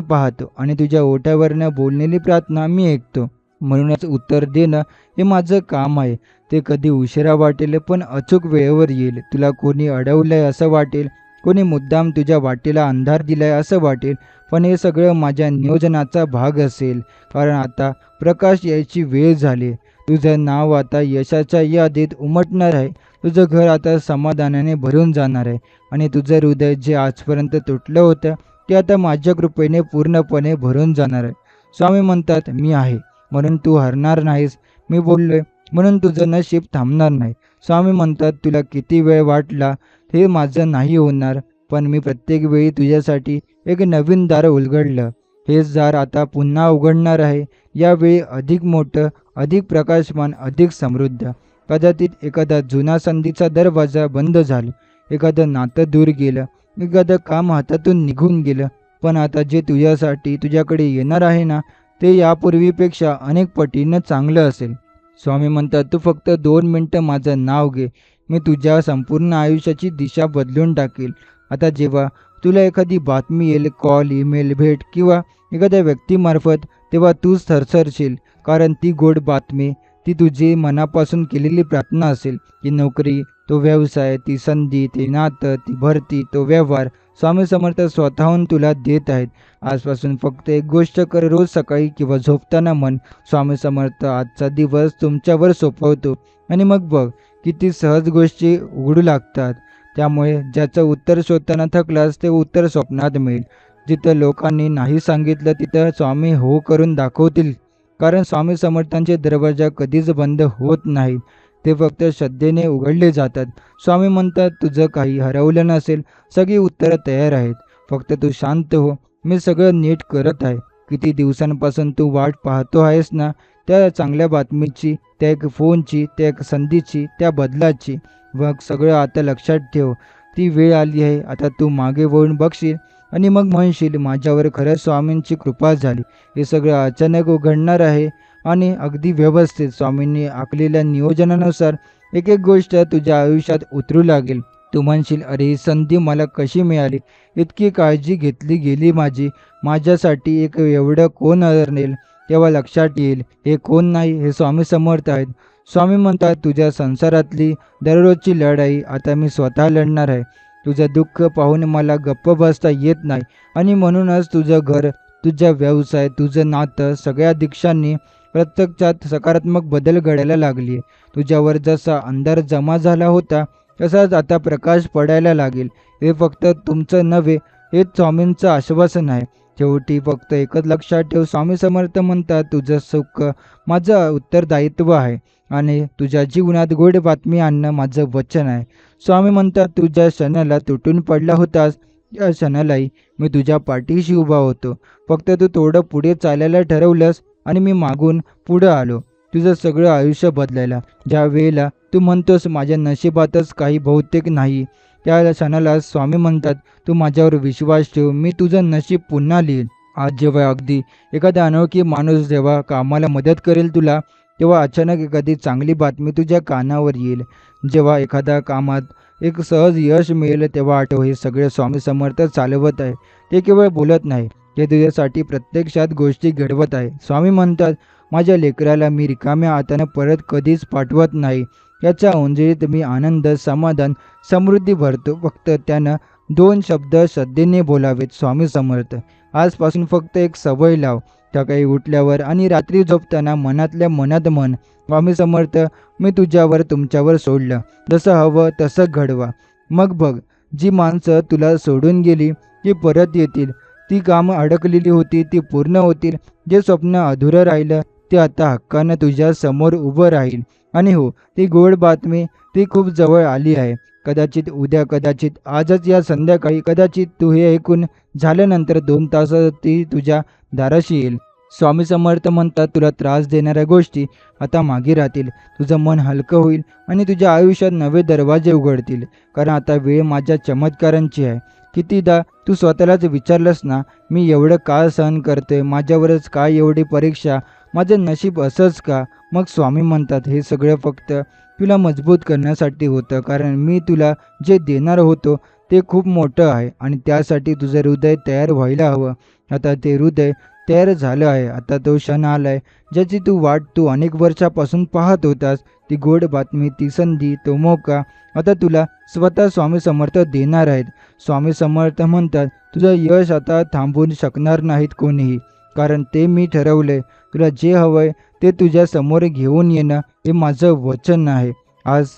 पाहतो आणि तुझ्या ओठावरनं बोललेली प्रार्थना मी ऐकतो. म्हणूनच उत्तर देणं हे माझं काम आहे. ते कधी उशिरा वाटेल पण अचूक वेळेवर येईल. तुला कोणी अडवलंय असं वाटेल, कोणी मुद्दाम तुझ्या वाटेला अंधार दिलाय असं वाटेल, पण हे सगळं माझ्या नियोजनाचा भाग असेल. कारण आता प्रकाश यायची वेळ झाली. तुझं नाव आता यशाच्या यादीत उमटणार आहे. तुझं घर आता समाधानाने भरून जाणार आहे आणि तुझं हृदय जे आजपर्यंत तुटलं होतं ते आता माझ्या कृपेने पूर्णपणे भरून जाणार आहे. स्वामी म्हणतात, मी आहे म्हणून तू हरणार नाहीस, मी बोललोय म्हणून तुझं नशीब थांबणार नाही. स्वामी म्हणतात, तुला किती वेळ वाटला हे माझं नाही होणार, पण मी प्रत्येक वेळी तुझ्यासाठी एक नवीन दार उलगडलं. हेच दार आता पुन्हा उघडणार आहे, यावेळी अधिक मोठं, अधिक प्रकाशमान, अधिक समृद्ध. कदाचित एखादा जुना संधीचा दरवाजा बंद झाला, एखादं नातं दूर गेलं, एखादं काम हातातून निघून गेलं, पण आता जे तुझ्यासाठी तुझ्याकडे येणार आहे ना, ते यापूर्वीपेक्षा अनेक पटीनं चांगलं असेल. स्वामी म्हणतात, तू फक्त 2 मिनटं माझं नाव घे, मी तुझ्या संपूर्ण आयुष्याची दिशा बदलून टाकेल. आता जेव्हा तुला एखादी बातमी येईल, कॉल, ईमेल, भेट किंवा एखाद्या व्यक्तीमार्फत, तेव्हा तूच थरथरशील, कारण ती गोड बातमी, ती तुझी मनापासून केलेली प्रार्थना असेल. ती नोकरी, तो व्यवसाय, ती संधी, ते नातं, ती भरती, तो व्यवहार स्वामी समर्थ स्वतःहून तुला देत आहेत. आजपासून फक्त एक गोष्ट कर, रोज सकाळी किंवा झोपताना म्हण, स्वामी समर्थ आजचा दिवस तुमच्यावर सोपवतो, आणि मग बघ किती सहज गोष्टी उघडू लागतात. त्यामुळे ज्याचं उत्तर शोधताना थकलास ते उत्तर स्वप्नात मिळेल. जिथं लोकांनी नाही सांगितलं तिथं स्वामी हो करून दाखवतील, कारण स्वामी समर्थांचे दरवाजा कधीच बंद होत नाहीत, ते फक्त श्रद्धेने उघडले जातात. स्वामी म्हणतात, तुझं काही हरवलं नसेल, सगळी उत्तरं तयार आहेत, फक्त तू शांत हो, मी सगळं नीट करत आहे. किती दिवसांपासून तू वाट पाहतो आहेस ना, त्या चांगल्या बातमीची, त्या एक फोनची, त्या एक संधीची, त्या बदलाची. मग सगळं आता लक्षात ठेव, ती वेळ आली आहे. आता तू मागे वळून बघशील आणि मग म्हणशील, माझ्यावर खरंच स्वामींची कृपा झाली. हे सगळं अचानक उघडणार आहे आणि अगदी व्यवस्थित स्वामींनी आखलेल्या नियोजनानुसार एक एक गोष्ट तुझ्या आयुष्यात उतरू लागेल. तू म्हणशील, अरे ही संधी मला कशी मिळाली, इतकी काळजी घेतली गेली माझी, माझ्यासाठी एक एवढं कोण अनेल. तेव्हा लक्षात येईल, हे कोण नाही, हे स्वामी समर्थ आहेत. स्वामी म्हणतात, तुझ्या संसारातली दररोजची लढाई आता मी स्वतः लढणार आहे. तुझं दुःख पाहून मला गप्प बसता येत नाही, आणि म्हणूनच तुझं घर, तुझा व्यवसाय, तुझं नातं, सगळ्या दिशांनी प्रत्यक्षात सकारात्मक बदल घडायला लागली. तुझ्यावर जसा अंधार जमा झाला होता तसाच आता प्रकाश पडायला लागेल. हे फक्त तुमचं नव्हे, हे स्वामींचं आश्वासन आहे. शेवटी फक्त एकच लक्षात ठेव, स्वामी समर्थ म्हणतात, तुझं सुख माझं उत्तरदायित्व आहे आणि तुझ्या जीवनात गोड बातमी आणणं माझं वचन आहे. स्वामी म्हणतात, तुझ्या क्षणाला तुटून पडला होतास, या क्षणालाही मी तुझ्या पाठीशी उभा होतो. फक्त तू थोडं पुढे चालायला ठरवलंस आणि मी मागून पुढं आलो. तुझं सगळं आयुष्य बदलायला. ज्या वेळेला तू म्हणतोस माझ्या नशिबातच काही बहुतेक नाही, त्या क्षणाला स्वामी म्हणतात, तू माझ्यावर विश्वास ठेव, मी तुझं नशीब पुन्हा लिहीन. आज जेव्हा अगदी एखादा अनोळखी माणूस जेव्हा कामाला मदत करेल तुला, तेव्हा अचानक एखादी चांगली बातमी तुझ्या कानावर येईल. जेव्हा एखाद्या कामात एक सहज यश मिळेल, तेव्हा आठव, हे सगळे स्वामी समर्थ चालवत आहे. ते केवळ बोलत नाही, ते तुझ्यासाठी प्रत्यक्षात गोष्टी घडवत आहे. स्वामी म्हणतात, माझ्या लेकराला मी रिकाम्या हाताने परत कधीच पाठवत नाही. याच्या ओंजळीत मी आनंद, समाधान, समृद्धी भरतो. फक्त त्यानं 2 शब्द श्रद्धेने बोलावेत. स्वामी समर्थ. आजपासून फक्त एक सवय लाव. सकाळी उठल्यावर आणि रात्री झोपताना मनातल्या मनात म्हण, स्वामी समर्थ, मी तुझ्यावर, तुमच्यावर सोडलं. जसं हवं तसं घडवा. मग बघ, जी माणसं तुला सोडून गेली ती परत येतील. ती कामं अडकलेली होती ती पूर्ण होतील. जे स्वप्न अधुरं राहिलं ते आता हक्कानं तुझ्या समोर उभं राहील. आणि हो, ती गोड बातमी ती खूप जवळ आली आहे. कदाचित उद्या, कदाचित आजच, या संध्याकाळी, कदाचित तू हे ऐकून झाल्यानंतर 2 तासात ती तुझ्या दाराशी येईल. स्वामी समर्थ म्हणतात, तुला त्रास देणाऱ्या गोष्टी आता मागे राहतील. तुझं मन हलकं होईल आणि तुझ्या आयुष्यात नवे दरवाजे उघडतील. कारण आता वेळ माझ्या चमत्कारांची आहे. कितीदा तू स्वतःलाच विचारलंस ना, मी एवढं का सहन करते, माझ्यावरच काय एवढी परीक्षा, माझं नशीब असंच का? मग स्वामी म्हणतात, हे सगळं फक्त तुला मजबूत करण्यासाठी होतं. कारण मी तुला जे देणार होतो ते खूप मोठं आहे आणि त्यासाठी तुझं हृदय तयार व्हायला हवं. आता ते हृदय तयार झालं आहे. आता तो क्षण आला आहे ज्याची वाट तू अनेक वर्षापासून पाहत होतास. ती गोड बातमी, ती संधी, तो मौका आता तुला स्वतः स्वामी समर्थ देणार आहेत. स्वामी समर्थ म्हणतात, तुझं यश आता थांबवू शकणार नाहीत कोणीही. कारण ते मी ठरवलंय. तुला जे हवंय ते तुझ्या समोर घेऊन येणं हे माझं वचन आहे. आज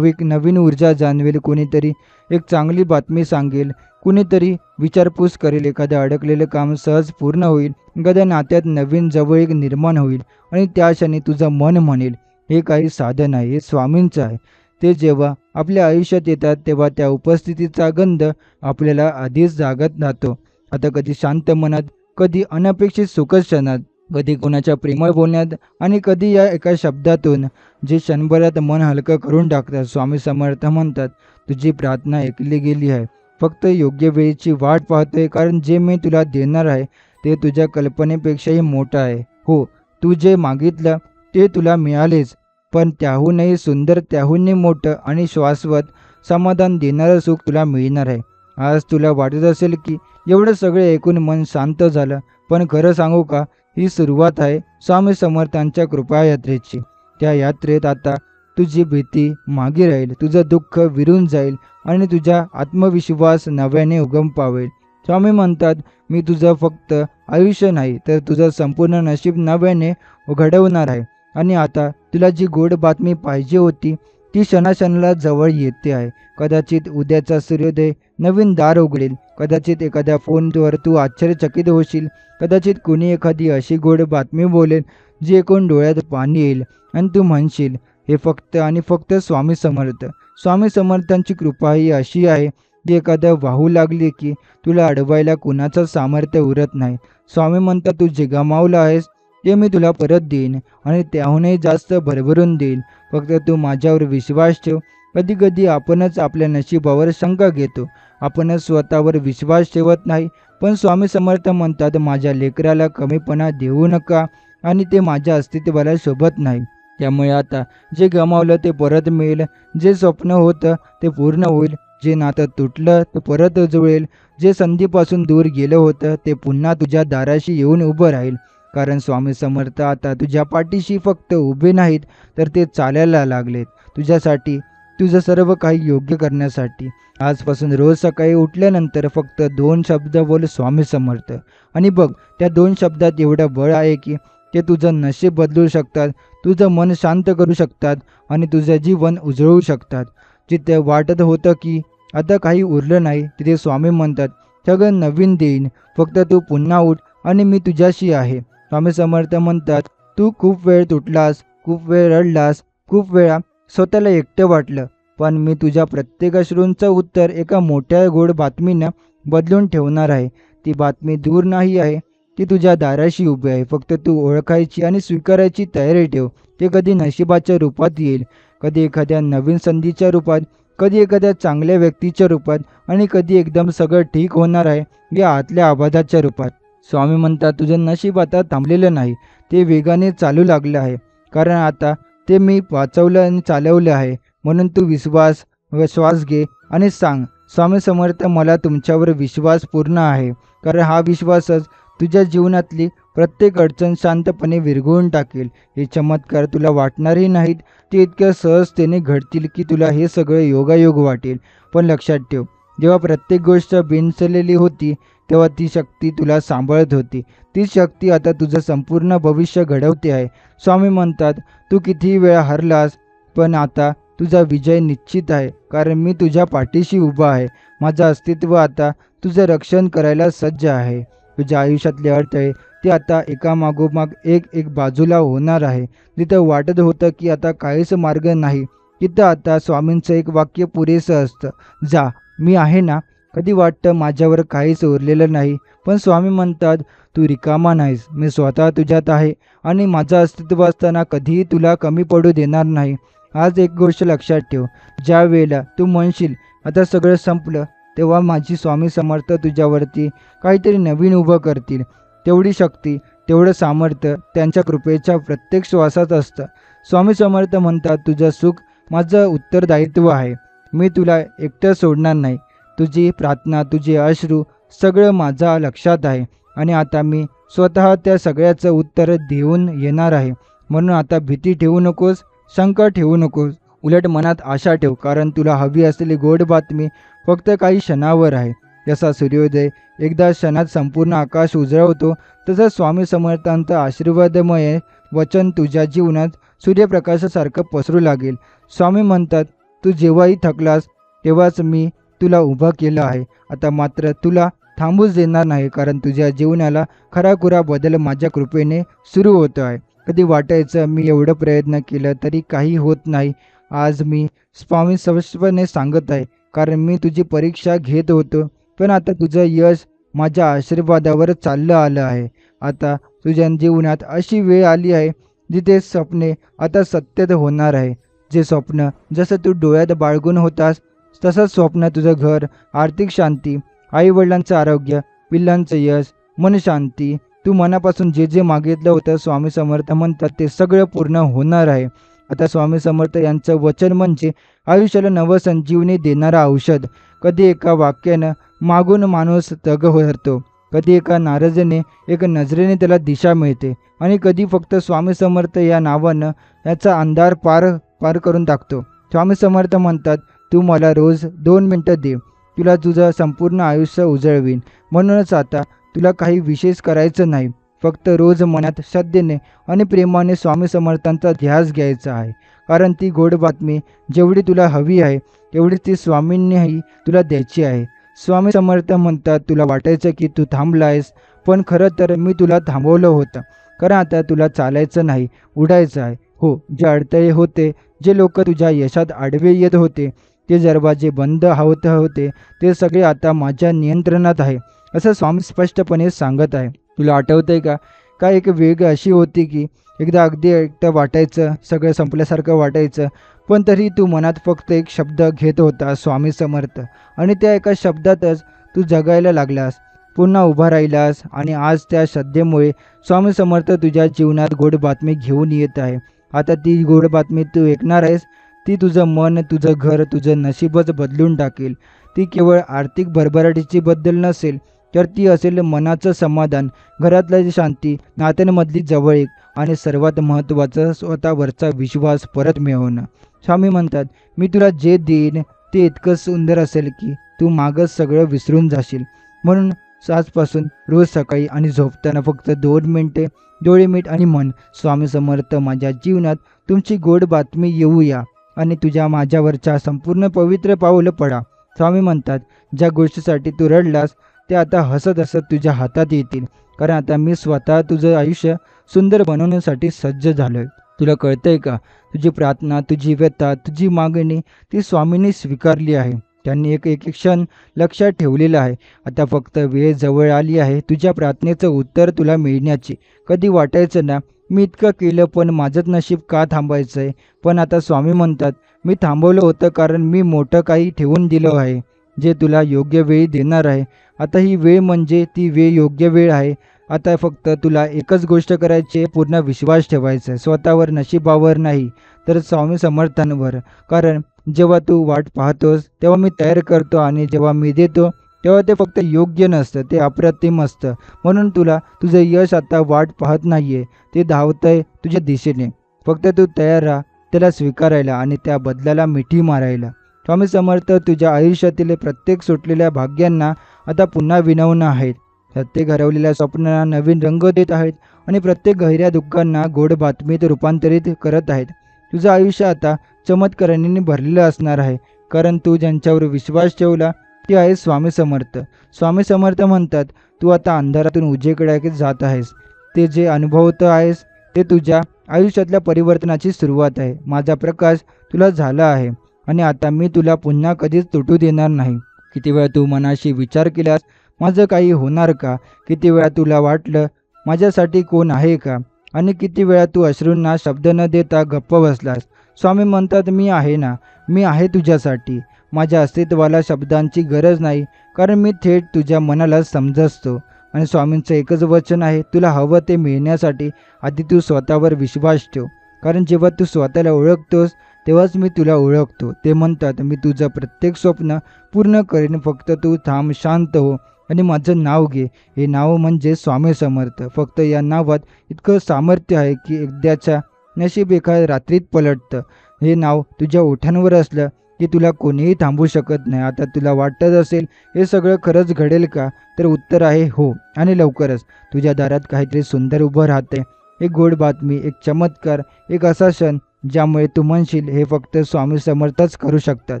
नवीन ऊर्जा जाणवेल. कोणीतरी एक चांगली बातमी सांगेल. कुणीतरी विचारपूस करेल. एखादं अडकलेलं काम सहज पूर्ण होईल. एखाद्या नात्यात नवीन जवळीक निर्माण होईल. आणि त्या क्षणी तुझं मन म्हणेल, हे काही साधन आहे, हे स्वामींचं आहे. ते जेव्हा आपल्या आयुष्यात येतात तेव्हा त्या उपस्थितीचा गंध आपल्याला आधीच जागत राहतो. आता कधी शांत मनात, कधी अनपेक्षित सुखद क्षणात, कधी कोणाच्या प्रेमळ बोलण्यात आणि कधी या एका शब्दातून, जे क्षणभरात मन हलकं करून टाकतात. स्वामी समर्थ म्हणतात, तुझी प्रार्थना ऐकली गेली आहे. फक्त योग्य वेळेची वाट पाहतोय. कारण जे मी तुला देणार आहे ते तुझ्या कल्पनेपेक्षाही मोठं आहे. हो, तू जे मागितलं ते तुला मिळालेच, पण त्याहूनही सुंदर, त्याहूनही मोठं आणि शाश्वत समाधान देणारं सुख तुला मिळणार आहे. आज तुला वाटत असेल की एवढं सगळे ऐकून मन शांत झालं, पण खरं सांगू का, ही सुरुवात आहे स्वामी समर्थांच्या कृपा यात्रेची. त्या यात्रेत आता तुझी भीती मागे राहील, तुझं दुःख विरून जाईल आणि तुझा आत्मविश्वास नव्याने उगम पावेल. स्वामी म्हणतात, मी तुझं फक्त आयुष्य नाही तर तुझं संपूर्ण नशीब नव्याने घडवणार आहे. आणि आता तुला जी गोड बातमी पाहिजे होती ती क्षणाक्षणाला जवळ येते आहे. कदाचित उद्याचा सूर्योदय नवीन दार उघडेल. कदाचित एखाद्या फोनवर तू आश्चर्यचकित होशील. कदाचित कुणी एखादी अशी गोड बातमी बोलेल जी ऐकून डोळ्यात पाणी येईल आणि तू म्हणशील, हे फक्त आणि फक्त स्वामी समर्थ. स्वामी समर्थांची कृपा ही अशी आहे की एखादं वाहू लागली की तुला अडवायला कुणाचं सामर्थ्य उरत नाही. स्वामी म्हणतात, तू जे गमावलं आहेस ते मी तुला परत देईन आणि त्याहूनही जास्त भरभरून देईन. फक्त तू माझ्यावर विश्वास ठेव. कधी कधी आपणच आपल्या नशिबावर शंका घेतो. आपणच स्वतःवर विश्वास ठेवत नाही. पण स्वामी समर्थ म्हणतात, माझ्या लेकराला कमीपणा देऊ नका आणि ते माझ्या अस्तित्वाला शोभत नाही. त्यामुळे आता जे गमावलं ते परत मिळेल. जे स्वप्न होतं ते पूर्ण होईल. जे नातं तुटलं ते परत जुळेल. जे संधीपासून दूर गेलं होतं ते पुन्हा तुझ्या दाराशी येऊन उभं राहील. कारण स्वामी समर्थ आता तुझ्या पाठीशी फक्त उभे नाहीत तर ते चालायला लागलेत तुझ्यासाठी, तुझं सर्व काही योग्य करण्यासाठी. आजपासून रोज सकाळी उठल्यानंतर फक्त 2 शब्द बोल, स्वामी समर्थ. आणि बघ, त्या 2 शब्दात एवढं बळ आहे की ते तुझं नशीब बदलू शकतात, तुझं मन शांत करू शकतात आणि तुझं जीवन उजळवू शकतात. जिथे वाटत होतं की आता काही उरलं नाही, तिथे स्वामी म्हणतात, सगळं नवीन देईन. फक्त तू पुन्हा उठ आणि मी तुझ्याशी आहे. स्वामी समर्थ म्हणतात, तू खूप वेळ तुटलास, खूप वेळ रडलास, खूप वेळा स्वतःला एकटं वाटलं, पण मी तुझ्या प्रत्येक अश्रूंचं उत्तर एका मोठ्या गोड बातमीनं बदलून ठेवणार आहे. ती बातमी दूर नाही आहे, ती तुझ्या दाराशी उभी आहे. फक्त तू ओळखायची आणि स्वीकारायची तयारी ठेव. ते कधी नशिबाच्या रूपात येईल, कधी एखाद्या नवीन संधीच्या रूपात, कधी एखाद्या चांगल्या व्यक्तीच्या रूपात आणि कधी एकदम सगळं ठीक होणार आहे या आतल्या आवाजाच्या रूपात. स्वामी म्हणतात, तुझं नशीब आता थांबलेलं नाही, ते वेगाने चालू लागलं आहे. कारण आता ते मी वाचवलं आणि चालवलं आहे. म्हणून तू श्वास घे आणि सांग, स्वामी समर्थ, मला तुमच्यावर विश्वास पूर्ण आहे. कारण हा विश्वासच तुझ्या जीवनातली प्रत्येक अडचण शांतपणे विरघळून टाकेल. हे चमत्कार तुला वाटणारही नाहीत, ते इतक्या सहजतेने घडतील की तुला हे सगळं योगायोग वाटेल. पण लक्षात ठेव, जेव्हा प्रत्येक गोष्ट बिनसलेली होती तेव्हा ती शक्ती तुला सांभाळत होती. ती शक्ती आता तुझं संपूर्ण भविष्य घडवते आहे. स्वामी म्हणतात, तू कितीही वेळा हरलास, पण आता तुझा विजय निश्चित आहे. कारण मी तुझ्या पाठीशी उभा आहे. माझं अस्तित्व आता तुझं रक्षण करायला सज्ज आहे. तुझ्या आयुष्यातले अडथळे ते आता एकामागोमाग एक बाजूला होणार आहे. जिथं वाटत होतं की आता काहीच मार्ग नाही, तिथं आता स्वामींचं एक वाक्य पुरेसं असतं, जा, मी आहे ना. कधी वाटतं माझ्यावर काहीच उरलेलं नाही, पण स्वामी म्हणतात, तू रिकामा नाहीस. मी स्वतः तुझ्यात आहे आणि माझं अस्तित्व असताना कधीही तुला कमी पडू देणार नाही. आज एक गोष्ट लक्षात ठेव, ज्या वेळेला तू म्हणशील आता सगळं संपलं, तेव्हा माझी स्वामी समर्थ तुझ्यावरती काहीतरी नवीन उभं करतील. तेवढी शक्ती, तेवढं सामर्थ्य त्यांच्या कृपेच्या प्रत्येक श्वासात असतं. स्वामी समर्थ म्हणतात, तुझं सुख माझं उत्तरदायित्व आहे. मी तुला एकटं सोडणार नाही. तुझी प्रार्थना, तुझे अश्रू सगळं माझ्या लक्षात आहे आणि आता मी स्वतः त्या सगळ्याचं उत्तर देऊन येणार आहे. म्हणून आता भीती ठेवू नकोस, शंका ठेवू नकोस. उलट मनात आशा ठेव, कारण तुला हवी असलेली गोड बातमी फक्त काही क्षणावर आहे. जसा सूर्योदय एकदा क्षणात संपूर्ण आकाश उजळवतो, तसं स्वामी समर्थांचं आशीर्वादमय वचन तुझ्या जीवनात सूर्यप्रकाशासारखं पसरू लागेल. स्वामी म्हणतात, तू जेव्हाही थकलास तेव्हाच मी तुला उभं केलं आहे. आता मात्र तुला थांबूच देणार नाही, कारण तुझ्या जीवनाला खराखुरा बदल माझ्या कृपेने सुरू होतो आहे. कधी वाटायचं मी एवढं प्रयत्न केलं तरी काही होत नाही. आज मी स्वामी स्पष्टपणे सांगत आहे, कारण मी तुझी परीक्षा घेत होतो, पण आता तुझं यश माझ्या आशीर्वादावर चाललं आलं आहे. आता तुझ्या जीवनात अशी वेळ आली आहे जिथे स्वप्ने आता सत्यात होणार आहे. जे स्वप्न जसं तू डोळ्यात बाळगून होतास, तसंच स्वप्न तुझं घर, आर्थिक शांती, आईवडिलांचं आरोग्य, पिल्लांचं यश, मनशांती, तू मनापासून जे जे मागितलं होतं, स्वामी समर्थ म्हणतात ते सगळं पूर्ण होणार आहे. आता स्वामी समर्थ यांचं वचन म्हणजे आयुष्याला नवसंजीवनी देणारा औषध. कधी एका वाक्यानं मागून माणूस तग ठरतो, कधी एका नाराजीने, एक नजरेने त्याला दिशा मिळते आणि कधी फक्त स्वामी समर्थ या नावानं याचा अंधार पार करून टाकतो. स्वामी समर्थ म्हणतात, तू मला रोज 2 मिनटं दे, तुला तुझं संपूर्ण आयुष्य उजळवीन. म्हणूनच आता तुला काही विशेष करायचं नाही, फक्त रोज मनात श्रद्धेने आणि प्रेमाने स्वामी समर्थांचा ध्यास घ्यायचा आहे. कारण ती गोड बातमी जेवढी तुला हवी आहे तेवढीच ती स्वामींनीही तुला द्यायची आहे. स्वामी समर्थ म्हणतात, तुला वाटायचं की तू थांबलायस, पण खरं तर मी तुला थांबवलं होतं. कारण आता तुला चालायचं नाही, उडायचं आहे. हो, जे अडथळे होते, जे लोक तुझ्या यशात आडवे येत होते, ते दरवाजे बंद होत होते, ते सगळे आता माझ्या नियंत्रणात आहे, असं स्वामी स्पष्टपणे सांगत आहे. तुला आठवतंय का, काय एक वेग अशी होती की एकदा अगदी एकटं वाटायचं, सगळं संपल्यासारखं वाटायचं, पण तरी तू मनात फक्त एक शब्द घेत होता, स्वामी समर्थ, आणि त्या एका शब्दातच तू जगायला लागलास, पुन्हा उभा राहिलास. आणि आज त्या श्रद्धेमुळे स्वामी समर्थ तुझ्या जीवनात गोड बातमी घेऊन येत आहे. आता ती गोड बातमी तू ऐकणार आहेस, ती तुझं मन, तुझं घर, तुझं नशीबच बदलून टाकेल. ती केवळ आर्थिक भरभराटीची बद्दल नसेल, तर ती असेल मनाचं समाधान, घरातली शांती, नात्यांमधली जवळीक आणि सर्वात महत्त्वाचं स्वतःवरचा विश्वास परत मिळवणं. स्वामी म्हणतात, मी तुला जे देईन ते इतकं सुंदर असेल की तू मागच सगळं विसरून जाशील. म्हणून आजपासून रोज सकाळी आणि झोपताना फक्त 2 मिनिटे डोळे मीट आणि म्हण, स्वामी समर्थ, माझ्या जीवनात तुमची गोड बातमी येऊया आणि तुझ्या माझ्यावरच्या संपूर्ण पवित्र पाऊल पडा. स्वामी म्हणतात, ज्या गोष्टीसाठी तू रडलास ते आता हसत हसत तुझ्या हातात येतील, कारण आता मी स्वतः तुझं आयुष्य सुंदर बनवण्यासाठी सज्ज झालोय. तुला कळतंय का? तुझी प्रार्थना, तुझी व्यथा, तुझी मागणी ती स्वामींनी स्वीकारली आहे. त्यांनी एक एक क्षण लक्षात ठेवलेला आहे. आता फक्त वेळ जवळ आली आहे तुझ्या प्रार्थनेचं उत्तर तुला मिळण्याची. कधी वाटायचं ना, मी इतकं केलं पण माझंच नशीब का थांबायचंय? पण आता स्वामी म्हणतात, मी थांबवलं होतं कारण मी मोठं काही ठेवून दिलं आहे, जे तुला योग्य वेळी देणार आहे. आता ही वेळ म्हणजे ती वेळ योग्य वेळ आहे. आता फक्त तुला एकच गोष्ट करायची आहे, पूर्ण विश्वास ठेवायचा आहे. स्वतःवर, नशिबावर नाही, तर स्वामी समर्थांवर. कारण जेव्हा तू वाट पाहतोस, तेव्हा मी तयार करतो आणि जेव्हा मी देतो, तेव्हा ते फक्त योग्य नसतं, ते अप्रतिम असतं. म्हणून तुला तुझं यश आता वाट पाहत नाहीये, ते धावतंय तुझ्या दिशेने. फक्त तू तयार राहा त्याला स्वीकारायला आणि त्या बदल्याला मिठी मारायला. स्वामी समर्थ तुझ्या आयुष्यातील प्रत्येक सुटलेल्या भाग्यांना आता पुन्हा विनवणं आहेत. प्रत्येक हरवलेल्या स्वप्नांना नवीन रंग देत आहेत आणि प्रत्येक गहिऱ्या दुःखांना गोड बातमीत रूपांतरित करत आहेत. तुझं आयुष्य आता चमत्कारांनी भरलेलं असणार आहे, कारण तू ज्यांच्यावर विश्वास ठेवला ते आहे स्वामी समर्थ. स्वामी समर्थ म्हणतात, तू आता अंधारातून उजेकडे जात आहेस. ते जे अनुभवत आहेस ते तुझ्या आयुष्यातल्या परिवर्तनाची सुरुवात आहे. माझा प्रकाश तुला झाला आहे आणि आता मी तुला पुन्हा कधीच तुटू देणार नाही. किती वेळा तू मनाशी विचार केलास, माझं काही होणार का? किती वेळा तुला वाटलं, माझ्यासाठी कोण आहे का? आणि किती वेळा तू अश्रूंना शब्द न देता गप्प बसलास. स्वामी म्हणतात, मी आहे ना, मी आहे तुझ्यासाठी. माझ्या अस्तित्वाला शब्दांची गरज नाही, कारण मी थेट तुझ्या मनाला समजतो. आणि स्वामींचं एकच वचन आहे, तुला हवं ते मिळण्यासाठी आधी तू स्वतःवर विश्वास ठेव. कारण जेव्हा तू स्वतःला ओळखतोस, तेव्हाच मी तुला ओळखतो. ते म्हणतात, मी तुझं प्रत्येक स्वप्न पूर्ण करेन, फक्त तू थांब, शांत हो आणि माझं नाव घे. हे नाव म्हणजे स्वामी समर्थ. फक्त या नावात इतकं सामर्थ्य आहे की एकदाच्या नशीब एका रात्रीत पलटतं. हे नाव तुझ्या ओठांवर असलं की तुला कोणीही थांबवू शकत नाही. आता तुला वाटत असेल, हे सगळं खरंच घडेल का? तर उत्तर आहे हो, आणि लवकरच. तुझ्या दारात काहीतरी सुंदर उभं राहते. एक गोड बातमी, एक चमत्कार, एक असा क्षण ज्यामुळे तू म्हणशील, हे फक्त स्वामी समर्थच करू शकतात.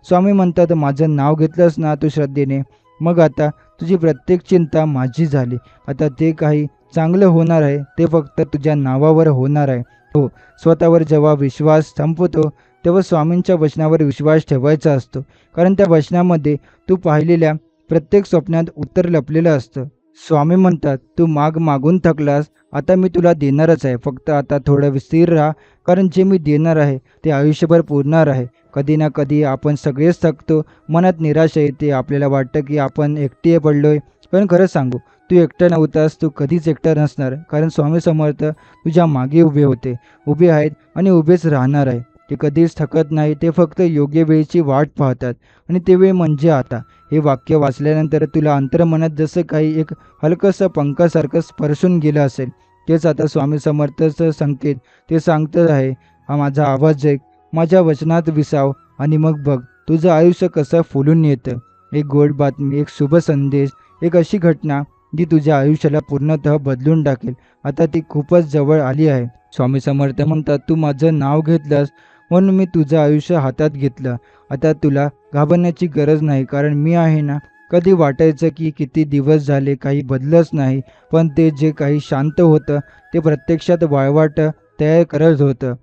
स्वामी म्हणतात, माझं नाव घेतलंस ना तू श्रद्धेने, मग आता तुझी प्रत्येक चिंता माझी झाली. आता ते काही चांगलं होणार आहे, ते फक्त तुझ्या नावावर होणार आहे. हो, स्वतःवर जेव्हा विश्वास संपतो, तेव्हा स्वामींच्या वचनावर विश्वास ठेवायचा असतो. कारण त्या वचनामध्ये तू पाहिलेल्या प्रत्येक स्वप्नात उत्तर लपलेलं असतं. स्वामी म्हणतात, तू मागून थकलास, आता मी तुला देणारच आहे. फक्त आता थोडं स्थिर राहा, कारण जे मी देणार आहे ते आयुष्यभर पुरणार आहे. कधी ना कधी आपण सगळेच थकतो, मनात निराशा येते, आपल्याला वाटतं की आपण एकटे पडलोय. पण खरं सांगू, तू एकटा नव्हतास, तू कधीच एकटा नसणार. कारण स्वामी समर्थ तुझ्या मागे उभे आहेत आणि उभेच राहणार आहे. ते कधीच थकत नाही, ते फक्त योग्य वेळेची वाट पाहतात आणि ते वेळ म्हणजे आता. हे वाक्य वाचल्यानंतर तुला अंतर्मनात जसं काही एक हलकंसं पंखासारखं स्पर्शून गेलं असेल, तेच आता स्वामी समर्थचं संकेत. ते सांगत आहे, हा माझा आवाज ऐक, माझ्या वचनात विसाव आणि मग बघ तुझं आयुष्य कसं फुलून येतं. एक गोड बातमी, एक शुभ संदेश, एक अशी घटना जी तुझ्या आयुष्याला पूर्णतः बदलून टाकेल. आता ती खूपच जवळ आली आहे. स्वामी समर्थ म्हणतात, तू माझं नाव घेतलंस म्हणून मी तुझं आयुष्य हातात घेतलं. आता तुला घाबरण्याची गरज नाही, कारण मी आहे ना. कधी वाटायचं की किती दिवस झाले काही बदलच नाही, पण ते जे काही शांत होतं ते प्रत्यक्षात वाळवाट तयार करत होतं.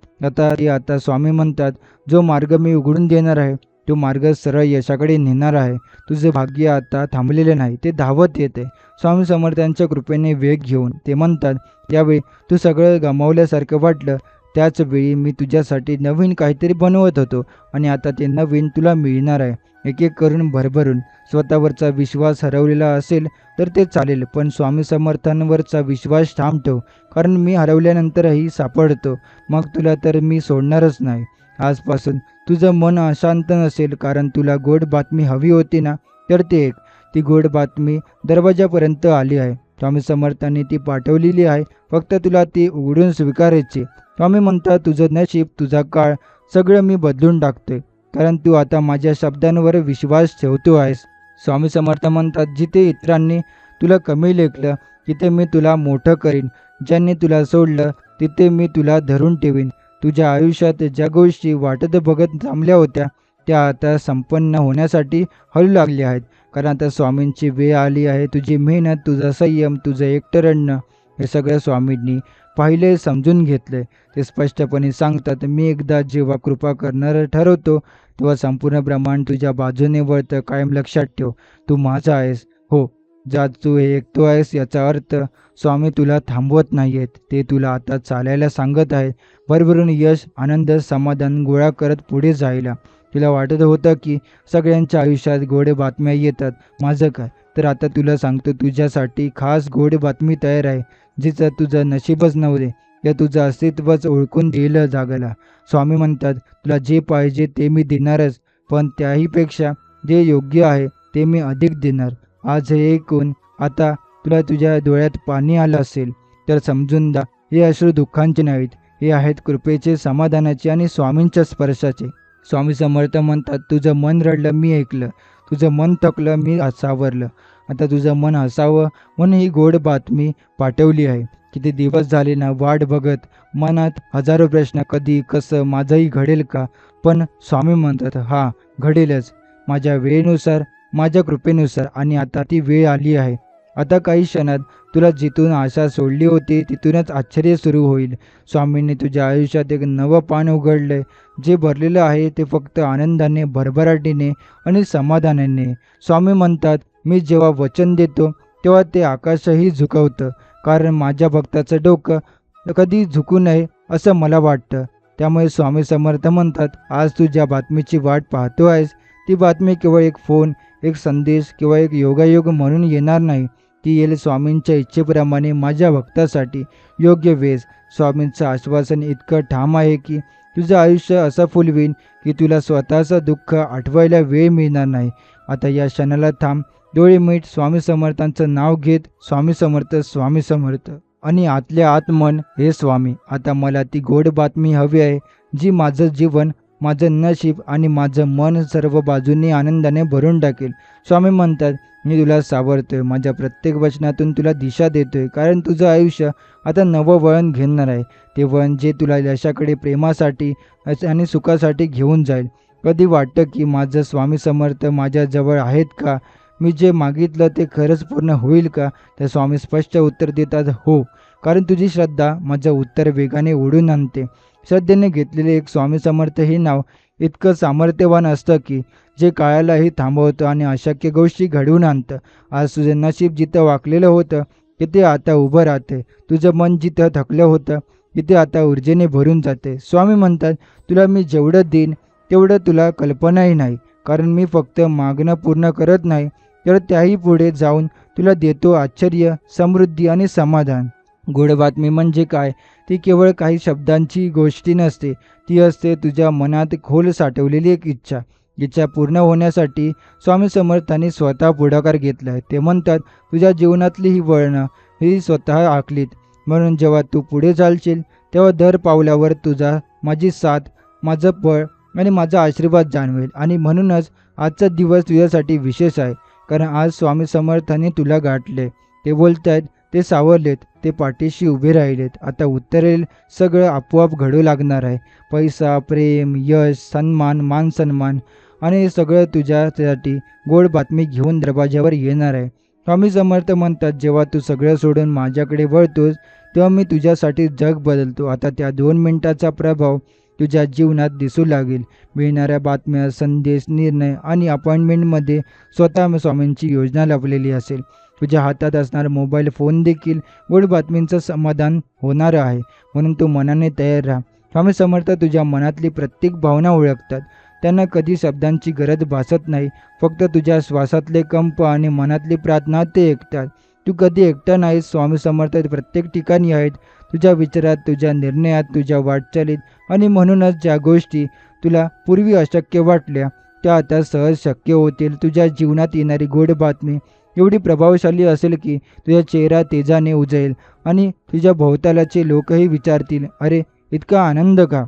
आता स्वामी म्हणतात, जो मार्ग मी उघडून देणार आहे तो मार्ग सरळ यशाकडे नेणार आहे. तुझे भाग्य आता थांबलेले नाही, ते धावत येते स्वामी समर्थांच्या कृपेने वेग घेऊन. ते म्हणतात, यावेळी तू सगळं गमावल्यासारखं वाटलं, त्याच वेळी मी तुझ्यासाठी नवीन काहीतरी बनवत होतो आणि आता ते नवीन तुला मिळणार आहे. एक एक करून भरभरून. स्वतःवरचा विश्वास हरवलेला असेल तर ते चालेल, पण स्वामी समर्थांवरचा विश्वास ठाम ठेव, कारण मी हरवल्यानंतरही सापडतो. मग तुला तर मी सोडणारच नाही. आजपासून तुझं मन अशांत नसेल, कारण तुला गोड बातमी हवी होती ना, तर ते एक. ती गोड बातमी दरवाजापर्यंत आली आहे. स्वामी समर्थांनी ती पाठवलेली आहे, फक्त तुला ती उघडून स्वीकारायची. स्वामी म्हणतात, तुझं नशीब, तुझा काळ सगळं मी बदलून टाकतोय, कारण तू आता माझ्या शब्दांवर विश्वास ठेवतो आहेस. स्वामी समर्थ म्हणतात, जिथे इतरांनी तुला कमी लेखलं तिथे मी तुला मोठं करीन. ज्यांनी तुला सोडलं तिथे मी तुला धरून ठेवीन. तुझ्या आयुष्यात ज्या गोष्टी वाटत बघत थांबल्या होत्या त्या आता संपन्न होण्यासाठी हलू लागल्या आहेत, कारण आता स्वामींची वेळ आली आहे. तुझी मेहनत, तुझा संयम, तुझं एकटं रडणं हे सगळं स्वामींनी पाहिले, समजून घेतलंय. ते स्पष्टपणे सांगतात, मी एकदा जेव्हा कृपा करणारं ठरवतो तेव्हा संपूर्ण ब्रह्मांड तुझ्या बाजूने वळतं. कायम लक्षात ठेव, तू माझा आहेस. हो, ज्या तू हे ऐकतो आहेस याचा अर्थ स्वामी तुला थांबवत नाहीयेत. ते तुला आता चालायला सांगत आहेत. भरभरून यश, आनंद, समाधान गोळा करत पुढे जायला. तुला वाटत होतं की सगळ्यांच्या आयुष्यात गोड बातम्या येतात, माझं काय? तर आता तुला सांगतो, तुझ्यासाठी खास गोड बातमी तयार आहे. जिचं तुझं नशीबच नव्हते, ते तुझं अस्तित्वच ओळखून दिलं जागला. स्वामी म्हणतात, तुला जे पाहिजे ते मी देणारच, पण त्याहीपेक्षा जे योग्य आहे ते मी अधिक देणार. आज हे ऐकून आता तुला तुझ्या डोळ्यात पाणी आलं असेल तर समजून जा, हे अश्रू दुःखांचे नाहीत, हे आहेत कृपेचे, समाधानाचे आणि स्वामींच्या स्पर्शाचे. स्वामी समर्थ म्हणतात, तुझं मन रडलं मी ऐकलं, तुझं मन थकलं मी सावरलं. आता तुझं मन हसावं म्हणून ही गोड बातमी पाठवली आहे. किती दिवस झाले ना वाट बघत, मनात हजारो प्रश्न, कधी, कसं, माझंही घडेल का? पण स्वामी म्हणतात, हा घडेलच, माझ्या वेळेनुसार, माझ्या कृपेनुसार. आणि आता ती वेळ आली आहे. आता काही क्षणात तुला जिथून आशा सोडली होती तिथूनच आश्चर्य सुरू होईल. स्वामींनी तुझ्या आयुष्यात एक नवं पान उघडलंय, जे भरलेलं आहे ते फक्त आनंदाने, भरभराटीने आणि समाधानाने. स्वामी म्हणतात, मी जेव्हा वचन देतो तेव्हा ते आकाशही झुकवतं, कारण माझ्या भक्ताचं डोकं कधी झुकू नये असं मला वाटतं. त्यामुळे स्वामी समर्थ म्हणतात, आज तू ज्या बातमीची वाट पाहतो आहेस ती बातमी केवळ एक फोन, एक संदेश किंवा एक योगायोग म्हणून येणार नाही. ती येईल स्वामींच्या इच्छेप्रमाणे, माझ्या भक्तासाठी योग्य वेळेस. स्वामींचं आश्वासन इतकं ठाम आहे की तुझं आयुष्य असं फुलवीन की तुला स्वतःचं दुःख आठवायला वेळ मिळणार नाही. आता या क्षणाला थांब, डोळे मीट, स्वामी समर्थांचं नाव घेत, स्वामी समर्थ, स्वामी समर्थ, आणि आतल्या आत म्हण, हे स्वामी, आता मला ती गोड बातमी हवी आहे, जी माझं जीवन, माझं नशीब आणि माझं मन सर्व बाजूंनी आनंदाने भरून टाकेल. स्वामी म्हणतात, मी तुला सावरतोय, माझ्या प्रत्येक वचनातून तुला दिशा देतोय, कारण तुझं आयुष्य आता नवं वळण घेणार आहे. ते वळण जे तुला यशाकडे, प्रेमासाठी आणि सुखासाठी घेऊन जाईल. कधी वाटतं की माझं स्वामी समर्थ माझ्याजवळ आहेत का? मी जे मागितलं ते खरंच पूर्ण होईल का? तर स्वामी स्पष्ट उत्तर देतात, हो, कारण तुझी श्रद्धा माझं उत्तर वेगाने ओढून आणते. श्रद्धेने घेतलेले एक स्वामी समर्थ हे नाव इतकं सामर्थ्यवान असतं की जे काळालाही थांबवतं आणि अशक्य गोष्टी घडवून आणतं. आज तुझं नशीब जिथं वाकलेलं होतं तिथे आता उभं राहते. तुझं मन जिथं थकलं होतं तिथे आता ऊर्जेने भरून जाते. स्वामी म्हणतात, तुला मी जेवढं देईन तेवढं तुला कल्पनाही नाही, कारण मी फक्त मागणं पूर्ण करत नाही, तर त्याही पुढे जाऊन तुला देतो आश्चर्य, समृद्धी आणि समाधान. गोड बातमी म्हणजे काय? ती केवळ काही शब्दांची गोष्टी नसते, ती असते तुझ्या मनात खोल साठवलेली एक इच्छा. इच्छा पूर्ण होण्यासाठी स्वामी समर्थांनी स्वतः पुढाकार घेतला आहे. ते म्हणतात, तुझ्या जीवनातली ही वळणं ही स्वतः आखलीत, म्हणून जेव्हा तू पुढे चालशील तेव्हा दर पावलावर तुझा, माझी साथ, माझं बळ आणि माझा आशीर्वाद जाणवेल. आणि म्हणूनच आजचा दिवस तुझ्यासाठी विशेष आहे, कारण आज स्वामी समर्थांनी तुला गाठले. ते बोलत आहेत, ते सावरलेत, ते पाठीशी उभे राहिलेत. आता उत्तरेल सगळं आपोआप घडू लागणार आहे. पैसा, प्रेम, यश, सन्मान, मान सन्मान आणि हे सगळं तुझ्यासाठी गोड बातमी घेऊन दरवाजावर येणार आहे. स्वामी समर्थ म्हणतात, जेव्हा तू सगळं सोडून माझ्याकडे वळतोस तेव्हा मी तुझ्यासाठी जग बदलतो. आता त्या 2 मिनिटाचा प्रभाव तुझ्या जीवनात दिसू लागेल. मिळणाऱ्या बातम्या, संदेश, निर्णय आणि अपॉइंटमेंटमध्ये स्वतः स्वामींची योजना लपलेली असेल. तुझ्या हातात असणारा मोबाईल फोन देखील गोड बातमींचं समाधान होणारं आहे, म्हणून तू मनाने तयार राहा. स्वामी समर्थ तुझ्या मनातली प्रत्येक भावना ओळखतात. त्यांना कधी शब्दांची गरज भासत नाही, फक्त तुझ्या श्वासातले कंप आणि मनातली प्रार्थना ते ऐकतात. तू कधी एकटा नाहीस. स्वामी समर्थ प्रत्येक ठिकाणी आहेत, तुझ्या विचारात, तुझ्या निर्णयात, तुझ्या वाटचालीत. आणि म्हणूनच ज्या गोष्टी तुला पूर्वी अशक्य वाटल्या त्या आता सहज शक्य होतील. तुझ्या जीवनात येणारी गोड बातमी एवढी प्रभावशाली असेल की तुझा चेहरा तेजाने उजळेल आणि तुझ्या भोवतालाचे लोकही विचारतील, अरे इतका आनंद का?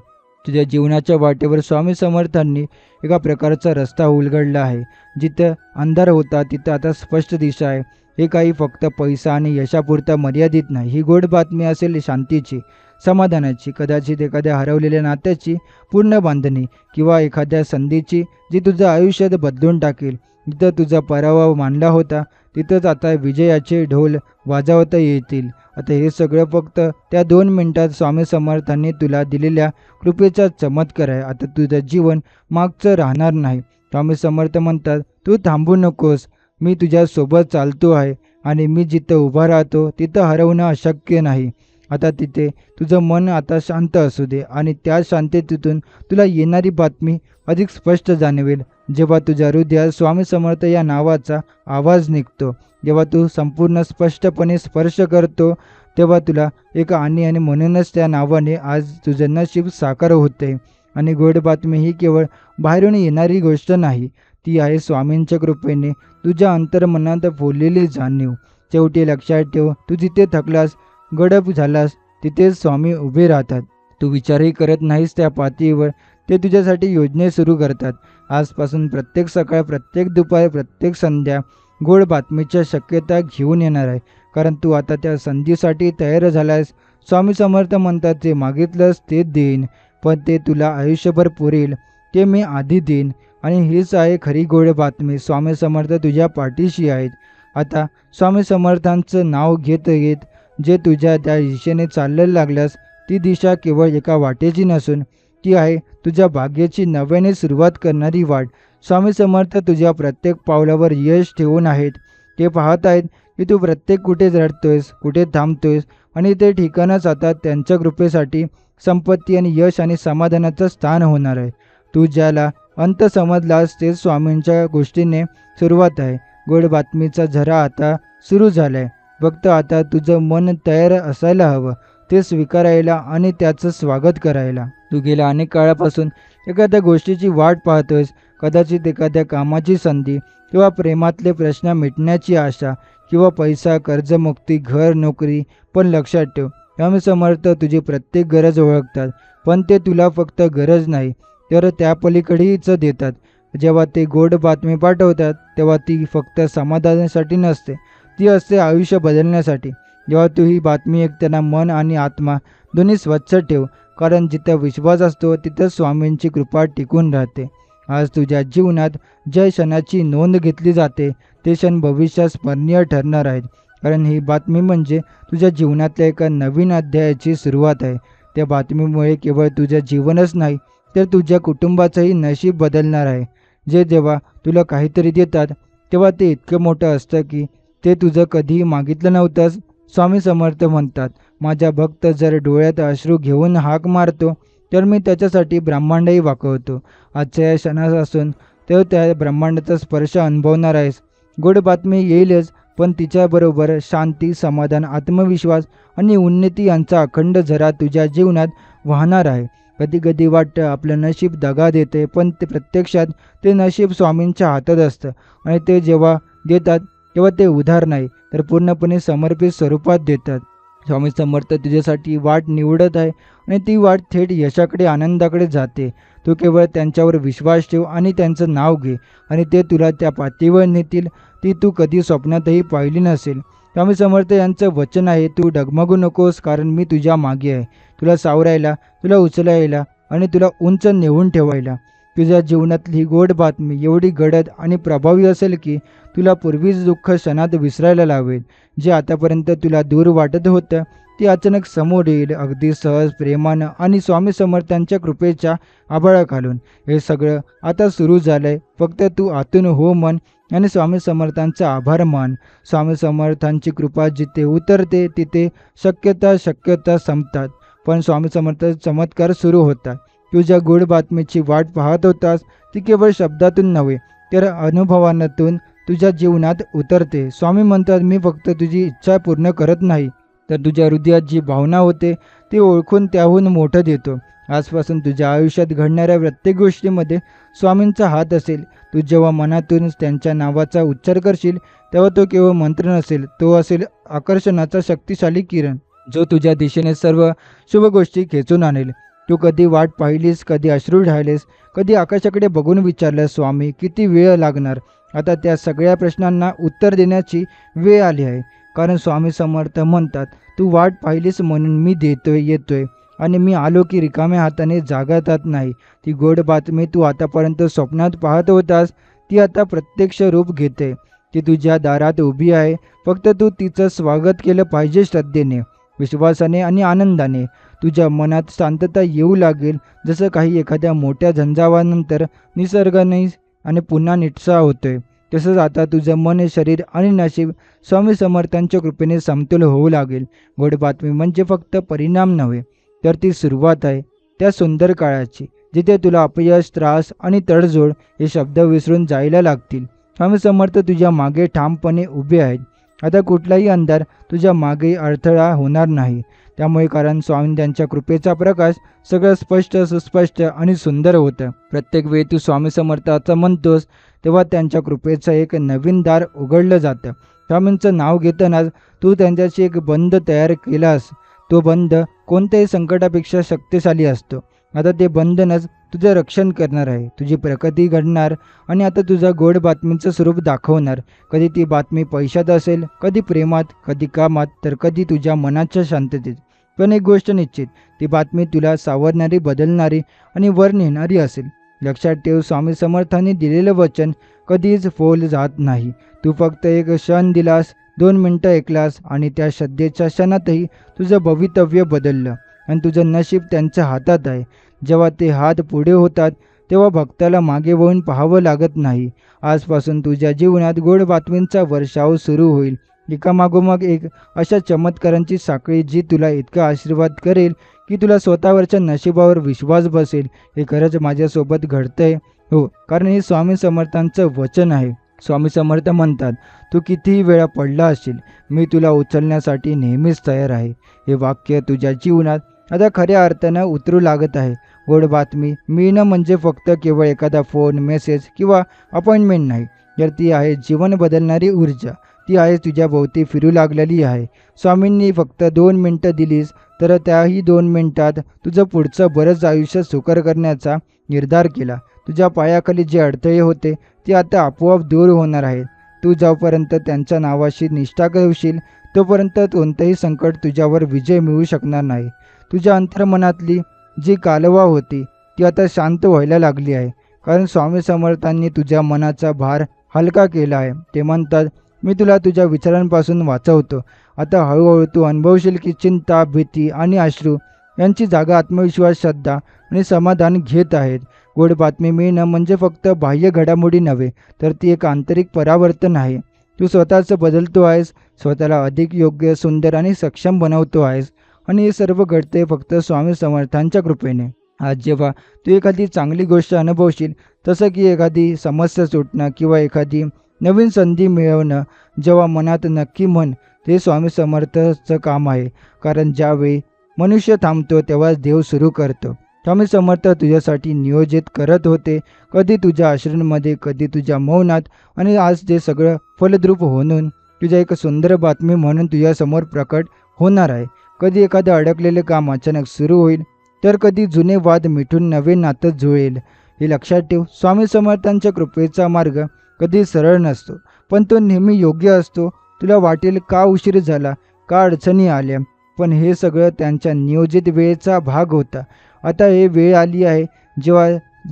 तुझ्या जीवनाच्या वाटेवर स्वामी समर्थांनी एका प्रकारचा रस्ता उलगडला आहे. जिथं अंधार होता तिथं आता स्पष्ट दिशा आहे. हे काही फक्त पैसा आणि यशापुरता मर्यादित नाही. ही गोड बातमी असेल शांतीची, समाधानाची, कदाचित एखाद्या हरवलेल्या नात्याची पूर्ण बांधणी किंवा एखाद्या संधीची जी तुझं आयुष्यात बदलून टाकेल. जिथं तुझा पराभव मानला होता तिथंच आता विजयाचे ढोल वाजवता येतील. आता हे सगळं फक्त त्या 2 मिनिटात स्वामी समर्थांनी तुला दिलेल्या कृपेचा चमत्कार आहे. आता तुझं जीवन मागचं राहणार नाही. स्वामी समर्थ म्हणतात, तू थांबू नकोस, मी तुझ्यासोबत चालतो आहे आणि मी जिथं उभा राहतो तिथं हरवणं अशक्य नाही. आता तिथे तुझं मन आता शांत असू दे आणि त्या शांततेतून तुला येणारी बातमी अधिक स्पष्ट जाणवेल. जेव्हा तुझ्या हृदयात स्वामी समर्थ या नावाचा आवाज निघतो, जेव्हा तू संपूर्ण स्पष्टपणे स्पर्श करतो, तेव्हा तुला एक आणि म्हणूनच त्या नावाने आज तुझं नशीब साकार होते. आणि गोड बातमी ही केवळ बाहेरून येणारी गोष्ट नाही, ती आहे स्वामींच्या कृपेने तुझ्या अंतर्मनात बोललेली जाणीव. शेवटी लक्षात ठेव, तू जिथे थकलास, गडप झालास, तिथेच स्वामी उभे राहतात. तू विचारही करत नाहीस त्या पातळीवर, ते तुझ्यासाठी योजने सुरू करतात. आजपासून प्रत्येक सकाळ, प्रत्येक दुपार, प्रत्येक संध्या गोड बातमीच्या शक्यता घेऊन येणार आहे. कारण तू आता त्या संधीसाठी तयार झालास. स्वामी समर्थ म्हणतात, जे मागितलंस ते देईन, पण ते तुला आयुष्यभर पुरेल ते मी आधी देईन. आणि हीच आहे खरी गोड बातमी. स्वामी समर्थ तुझ्या पाठीशी आहेत. आता स्वामी समर्थांचं नाव घेत घेत जे तुझ्या त्या दिशेने चाललं लागल्यास, ती दिशा केवळ एका वाटेची नसून ती आहे तुझ्या भाग्याची नव्याने सुरुवात करणारी वाट. स्वामी समर्थ तुझ्या प्रत्येक पावलावर यश ठेवून आहेत. ते पाहत आहेत की तू प्रत्येक कुठे रडतोयस, कुठे थांबतोयस, आणि ते ठिकाणच आता त्यांच्या कृपेसाठी संपत्ती आणि यश आणि समाधानाचं स्थान होणार आहे. तू ज्याला अंत समजलास ते स्वामींच्या गोष्टीने सुरुवात आहे. गोड बातमीचा झरा आता सुरू झाला आहे. फक्त आता तुझं मन तयार असायला हवं ते स्वीकारायला आणि त्याचं स्वागत करायला. तू गेल्या अनेक काळापासून एखाद्या गोष्टीची वाट पाहतोयस, कदाचित एखाद्या कामाची संधी किंवा प्रेमातले प्रश्न मिटण्याची आशा किंवा पैसा, कर्जमुक्ती, घर, नोकरी. पण लक्षात ठेव, स्वामी समर्थ तुझी प्रत्येक गरज ओळखतात, पण ते तुला फक्त गरज नाही तर त्या पलीकडेच देतात. जेव्हा ते गोड बातमी पाठवतात तेव्हा ती फक्त समाधानासाठी नसते, ती असते आयुष्य बदलण्यासाठी. जेव्हा तू ही बातमी ऐकताना मन आणि आत्मा दोन्ही स्वच्छ ठेव, कारण जिथं विश्वास असतो तिथं स्वामींची कृपा टिकून राहते. आज तुझ्या जीवनात ज्या क्षणाची नोंद घेतली जाते ते क्षण भविष्यात स्मरणीय ठरणार आहेत. कारण ही बातमी म्हणजे तुझ्या जीवनातल्या एका नवीन अध्यायाची सुरुवात आहे. त्या बातमीमुळे केवळ तुझं जीवनच नाही तर तुझ्या कुटुंबाचंही नशीब बदलणार आहे. जेव्हा तुला काहीतरी देतात तेव्हा ते इतकं मोठं असतं की ते तुझं कधीही मागितलं नव्हतंस. स्वामी समर्थ म्हणतात, माझा भक्त जर डोळ्यात अश्रू घेऊन हाक मारतो तर मी त्याच्यासाठी ब्रह्मांडही वाकवतो. आजच्या या क्षणापासून तर त्या ब्रह्मांडाचा स्पर्श अनुभवणार आहेस. गोड बातमी येईलच, पण तिच्याबरोबर शांती, समाधान, आत्मविश्वास आणि उन्नती यांचा अखंड झरा तुझ्या जीवनात वाहणार आहे. कधी कधी वाटतं आपलं नशीब दगा देते, पण ते प्रत्यक्षात ते नशीब स्वामींच्या हातात असतं. आणि ते जेव्हा देतात तेव्हा ते उधार नाही तर पूर्णपणे समर्पित स्वरूपात देतात. स्वामी समर्थ तुझ्यासाठी वाट निवडत आहे आणि ती वाट थेट यशाकडे, आनंदाकडे जाते. तू केवळ त्यांच्यावर विश्वास ठेव आणि त्यांचं नाव घे आणि ते तुला त्या पातळीवर नेतील ती तू कधी स्वप्नातही पाहिली नसेल. स्वामी समर्थ यांचं वचन आहे, तू डगमगू नकोस, कारण मी तुझ्या मागे आहे, तुला सावरायला, तुला उचलायला आणि तुला उंच नेऊन ठेवायला. तुझ्या जीवनातली ही गोड बातमी एवढी गडद आणि प्रभावी असेल की तुला पूर्वीच दुःख क्षणात विसरायला लावेल. जे आतापर्यंत तुला दूर वाटत होतं ते अचानक समोर येईल, अगदी सहज, प्रेमानं आणि स्वामी समर्थांच्या कृपेच्या आभाळाखालून. हे सगळं आता सुरू झालंय. फक्त तू आतून हो मन आणि स्वामी समर्थांचा आभार मान. स्वामी समर्थांची कृपा जिथे उतरते तिथे शक्यता संपतात, पण स्वामी समर्थ चमत्कार सुरू होतात. तुझ्या गोड बातमीची वाट पाहत होतास, ती केवळ शब्दातून नव्हे तर अनुभवातून तुझ्या जीवनात उतरते. स्वामी म्हणतात, मी फक्त तुझी इच्छा पूर्ण करत नाही तर तुझ्या हृदयात जी भावना होते ती ओळखून त्याहून मोठं देतो. आजपासून तुझ्या आयुष्यात घडणाऱ्या प्रत्येक गोष्टीमध्ये स्वामींचा हात असेल. तू जेव्हा मनातून त्यांच्या नावाचा उच्चार करशील तेव्हा तो केवळ मंत्र नसेल, तो असेल आकर्षणाचा शक्तिशाली किरण जो तुझ्या दिशेने सर्व शुभ गोष्टी खेचून आणेल. तू कधी वाट पाहिलीस, कधी अश्रू ढाळलेस, कधी आकाशाकडे बघून विचारलं, स्वामी किती वेळ लागणार? आता त्या सगळ्या प्रश्नांना उत्तर देण्याची वेळ आली आहे. कारण स्वामी समर्थ म्हणतात, तू वाट पाहिलीस म्हणून मी देतोय येतोय आणि मी आलो की रिकाम्या हाताने जागतात नाही. ती गोड बातमी तू आतापर्यंत स्वप्नात पाहत होतास ती आता प्रत्यक्ष रूप घेते. ती तुझ्या दारात उभी आहे. फक्त तू तिचं स्वागत केलं पाहिजे श्रद्धेने, विश्वासाने आणि आनंदाने. तुझ्या मनात शांतता येऊ लागेल, जसं काही एखाद्या मोठ्या झंझावानंतर निसर्गाने आणि पुन्हा निटसा होतोय. तसंच आता तुझं मन, शरीर आणि नशीब स्वामी समर्थांच्या कृपेने समतोल होऊ लागेल. गोड बातमी म्हणजे फक्त परिणाम नव्हे, तर ती सुरुवात आहे त्या सुंदर काळाची, जिथे तुला अपयश, त्रास आणि तडजोड हे शब्द विसरून जायला लागतील. स्वामी समर्थ तुझ्या मागे ठामपणे उभे आहेत. आता कुठलाही अंधार तुझ्या मागे अडथळा होणार नाही. त्यामुळे कारण स्वामी त्यांच्या कृपेचा प्रकाश सगळं स्पष्ट, सुस्पष्ट आणि सुंदर होतं. प्रत्येक वेळी तू स्वामी समर्थाचं म्हणतोस तेव्हा त्यांच्या कृपेचं एक नवीन दार उघडलं जातं. स्वामींचं नाव घेतानाच तू त्यांच्याशी एक बंध तयार केलास. तो बंध कोणत्याही संकटापेक्षा शक्तिशाली असतो. आता ते बंधनच तुझं रक्षण करणार आहे, तुझी प्रगती घडणार आणि आता तुझं गोड बातमीचं स्वरूप दाखवणार. कधी ती बातमी पैशात असेल, कधी प्रेमात, कधी कामात, तर कधी तुझ्या मनाच्या शांततेत. पण एक गोष्ट निश्चित, ती बातमी तुला सावरणारी, बदलणारी आणि वर नेणारी असेल. लक्षात ठेव, स्वामी समर्थांनी दिलेलं वचन कधीच फोल जात नाही. तू फक्त एक क्षण दिलास, 2 मिनटं ऐकलास आणि त्या श्रद्धेच्या क्षणातही तुझं भवितव्य बदललं आणि तुझं नशीब त्यांच्या हातात आहे. जेव्हा ते हात पुढे होतात तेव्हा भक्ताला मागे वळून पाहावं लागत नाही. आजपासून तुझ्या जीवनात गोड बातमींचा वर्षाव सुरू होईल, एकामागोमाग एक, अशा चमत्कारांची साखळी जी तुला इतका आशीर्वाद करेल की तुला स्वतःवरच्या नशिबावर विश्वास बसेल. हे खरंच माझ्यासोबत घडतंय. हो, कारण हे स्वामी समर्थांचं वचन आहे. स्वामी समर्थ म्हणतात, तू कितीही वेळा पडला असशील, मी तुला उचलण्यासाठी नेहमीच तयार आहे. हे वाक्य तुझ्या जीवनात आता खऱ्या अर्थानं उतरू लागत आहे. गोड बातमी मिळणं म्हणजे फक्त केवळ एखादा फोन, मेसेज किंवा अपॉइंटमेंट नाही, तर ती आहे जीवन बदलणारी ऊर्जा. ती आहे तुझ्या भोवती फिरू लागलेली आहे. स्वामींनी फक्त 2 मिनटं दिलीस तर त्याही 2 मिनिटात तुझं पुढचं बरंच आयुष्य सुकर करण्याचा निर्धार केला. तुझ्या पायाखाली जे अडथळे होते ते आता आपोआप दूर होणार आहेत. तू जोपर्यंत त्यांच्या नावाशी निष्ठा ठेवशील तोपर्यंत कोणतंही संकट तुझ्यावर विजय मिळू शकणार नाही. तुझ्या अंतर्मनातली जी कालवा होती ती आता शांत व्हायला लागली आहे, कारण स्वामी समर्थांनी तुझ्या मनाचा भार हलका केला आहे. ते म्हणतात, मी तुला तुझ्या विचारांपासून वाचवतो. आता हळूहळू तू अनुभवशील की चिंता, भीती आणि अश्रू यांची जागा आत्मविश्वास, श्रद्धा आणि समाधान घेत आहेत. गोड बातमी मिळणं म्हणजे फक्त बाह्य घडामोडी नव्हे, तर ती एक आंतरिक परावर्तन आहे. तू स्वतःचं बदलतो आहेस, स्वतःला अधिक योग्य, सुंदर आणि सक्षम बनवतो आहेस आणि हे सर्व घडते फक्त स्वामी समर्थांच्या कृपेने. आज जेव्हा तू एखादी चांगली गोष्ट अनुभवशील, जसं की एखादी समस्या सुटणं किंवा एखादी नवीन संधी मिळवणं, जेव्हा मनात नक्की म्हण, ते स्वामी समर्थाचं काम आहे. कारण ज्यावेळी मनुष्य थांबतो तेव्हाच देव सुरू करतो. स्वामी समर्थ तुझ्यासाठी नियोजित करत होते, कधी तुझ्या अश्रूंमध्ये, कधी तुझ्या मौनात, आणि आज ते सगळं फलद्रूप होऊन तुझ्या एक सुंदर बातमी म्हणून तुझ्यासमोर प्रकट होणार आहे. कधी एखादं अडकलेलं काम अचानक सुरू होईल, तर कधी जुने वाद मिटून नवे नातं जुळेल. हे लक्षात ठेव, स्वामी समर्थांच्या कृपेचा मार्ग कधी सरळ नसतो, पण तो नेहमी योग्य असतो. तुला वाटेल का उशीर झाला, का अडचणी आल्या, पण हे सगळं त्यांच्या नियोजित वेळेचा भाग होता. आता हे वेळ आली आहे जेव्हा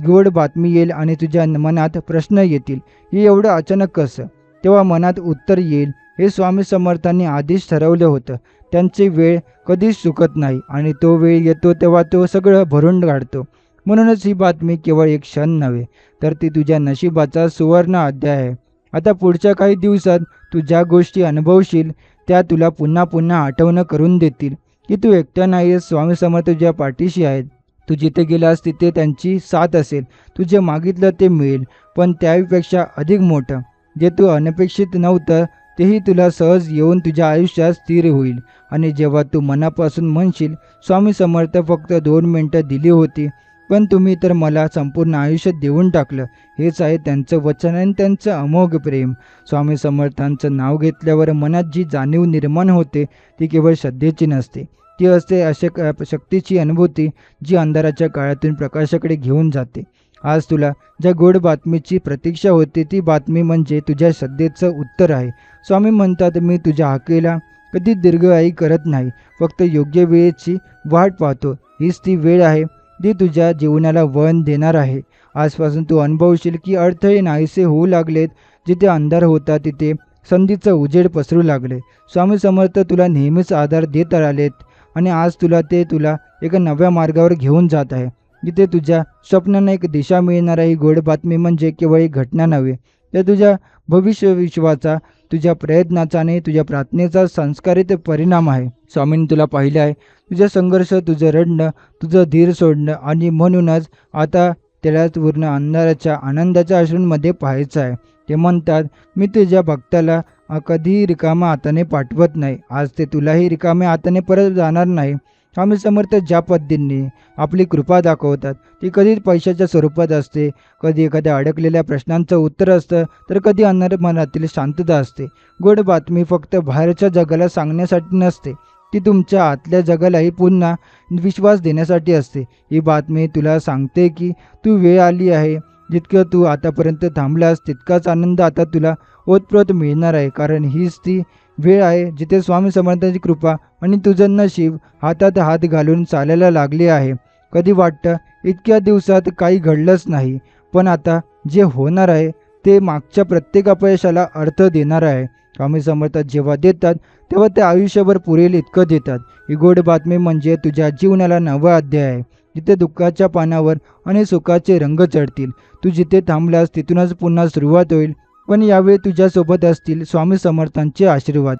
गोड बातमी येईल आणि तुझ्या मनात प्रश्न येतील, हे एवढं अचानक कसं? तेव्हा मनात उत्तर येईल, हे स्वामी समर्थांनी आधीच ठरवलं होतं. त्यांची वेळ कधीच चुकत नाही आणि तो वेळ येतो तेव्हा तो सगळं भरून काढतो. म्हणूनच ही बातमी केवळ एक क्षण नव्हे, तर ती तुझ्या नशिबाचा सुवर्ण अध्याय आहे. आता पुढच्या काही दिवसात तू ज्या गोष्टी अनुभवशील त्या तुला पुन्हा पुन्हा आठवण करून देतील की तू एकटा नाहीस. स्वामी समर्थ तुझ्या पाठीशी आहेत. तू जिथे गेलास तिथे त्यांची साथ असेल. तू जे मागितलं ते मिळेल, पण त्यापेक्षा अधिक मोठं, जे तू अनपेक्षित नव्हतं तेही तुला सहज येऊन तुझ्या आयुष्यात स्थिर होईल. आणि जेव्हा तू मनापासून म्हणशील, स्वामी समर्थ फक्त 2 मिनटं दिली होती, पण तुम्ही तर मला संपूर्ण आयुष्य देऊन टाकलं, हेच आहे त्यांचं वचन आणि त्यांचं अमोघ प्रेम. स्वामी समर्थांचं नाव घेतल्यावर मनात जी जाणीव निर्माण होते ती केवळ श्रद्धेची नसते, ती असते शक्तीची अनुभूती जी अंधाराच्या काळातून प्रकाशाकडे घेऊन जाते. आज तुला ज्या गोड बातमीची प्रतीक्षा होती ती बातमी म्हणजे तुझ्या श्रद्धेचं उत्तर आहे. स्वामी म्हणतात, मी तुझ्या हाकेला कधी दीर्घायी करत नाही, फक्त योग्य वेळेची वाट पाहतो. हीच ती वेळ आहे जी तुझ्या जीवनाला वळण देणार आहे. आजपासून तू अनुभवशील की अडथळे नाहीसे होऊ लागलेत. जिथे अंधार होता तिथे संधीचं उजेड पसरू लागले. स्वामी समर्थ तुला नेहमीच आधार देत आलेत आणि आज तुला एका नव्या मार्गावर घेऊन जात आहे. जिथे तुझ्या स्वप्नांना एक दिशा मिळणार आहे. ही गोड बातमी म्हणजे केवळ एक घटना नव्हे, तर तुझ्या भविष्य विश्वाचा, तुझ्या प्रयत्नाचा आणि तुझ्या प्रार्थनेचा संस्कारित परिणाम आहे. स्वामींनी तुला पाहिलं आहे, तुझा संघर्ष, तुझं रडणं, तुझं धीर सोडणं आणि म्हणूनच आता त्याला पूर्ण अंधाराच्या आनंदाच्या अश्रूंमध्ये पाहायचं आहे. ते म्हणतात, मी तुझ्या भक्ताला कधीही रिकाम्या हाताने पाठवत नाही. आज ते तुलाही रिकाम्या हाताने परत जाणार नाही. स्वामी समर्थ ज्या पद्धतीने आपली कृपा दाखवतात ती कधी पैशाच्या स्वरूपात असते, कधी एखाद्या अडकलेल्या प्रश्नांचं उत्तर असतं, तर कधी अंधार मनातील शांतता असते. गोड बातमी फक्त बाहेरच्या जगाला सांगण्यासाठी नसते, ती तुमच्या आतल्या जगालाही पुन्हा विश्वास देण्यासाठी असते. ही बातमी तुला सांगते की तू वेळ आली आहे. जितकं तू आतापर्यंत थांबलास तितकाच आनंद आता तुला ओतप्रोत मिळणार आहे. कारण हीच ती वेळ आहे जिथे स्वामी समर्थांची कृपा आणि तुझं नशीब हातात हात घालून चालायला लागले आहे. कधी वाटतं इतक्या दिवसात काही घडलंच नाही, पण आता जे होणार आहे ते मागच्या प्रत्येक अपयशाला अर्थ देणार आहे. स्वामी समर्थ जेव्हा देतात तेव्हा ते आयुष्यभर पुरेल इतकं देतात. ही गोड बातमी म्हणजे तुझ्या जीवनाला नवा अध्याय आहे, जिथे दुःखाच्या पानावर आणि सुखाचे रंग चढतील. तू जिथे थांबलास तिथूनच पुन्हा सुरुवात होईल, पण यावेळी तुझ्यासोबत असतील स्वामी समर्थांचे आशीर्वाद,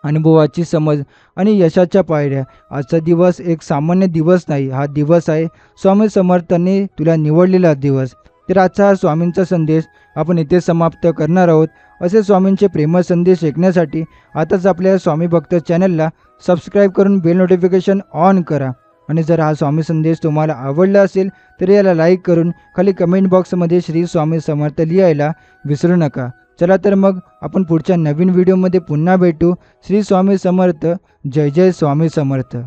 अनुभवाची समज आणि यशाच्या पायऱ्या. आजचा दिवस एक सामान्य दिवस नाही, हा दिवस आहे स्वामी समर्थांनी तुला निवडलेला दिवस. तर आजचा हा स्वामींचा संदेश आपण इथे समाप्त करणार आहोत. असे स्वामींचे प्रेमळ संदेश ऐकण्यासाठी आताच आपल्या स्वामी भक्त चॅनलला सबस्क्राईब करून बेल नोटिफिकेशन ऑन करा. आणि जर हा स्वामी संदेश तुम्हाला आवडला असेल तर याला लाईक करून खाली कमेंट बॉक्समध्ये श्री स्वामी समर्थ लिहायला विसरू नका. चला तर मग आपण पुढच्या नवीन व्हिडिओमध्ये पुन्हा भेटू. श्री स्वामी समर्थ. जय जय स्वामी समर्थ.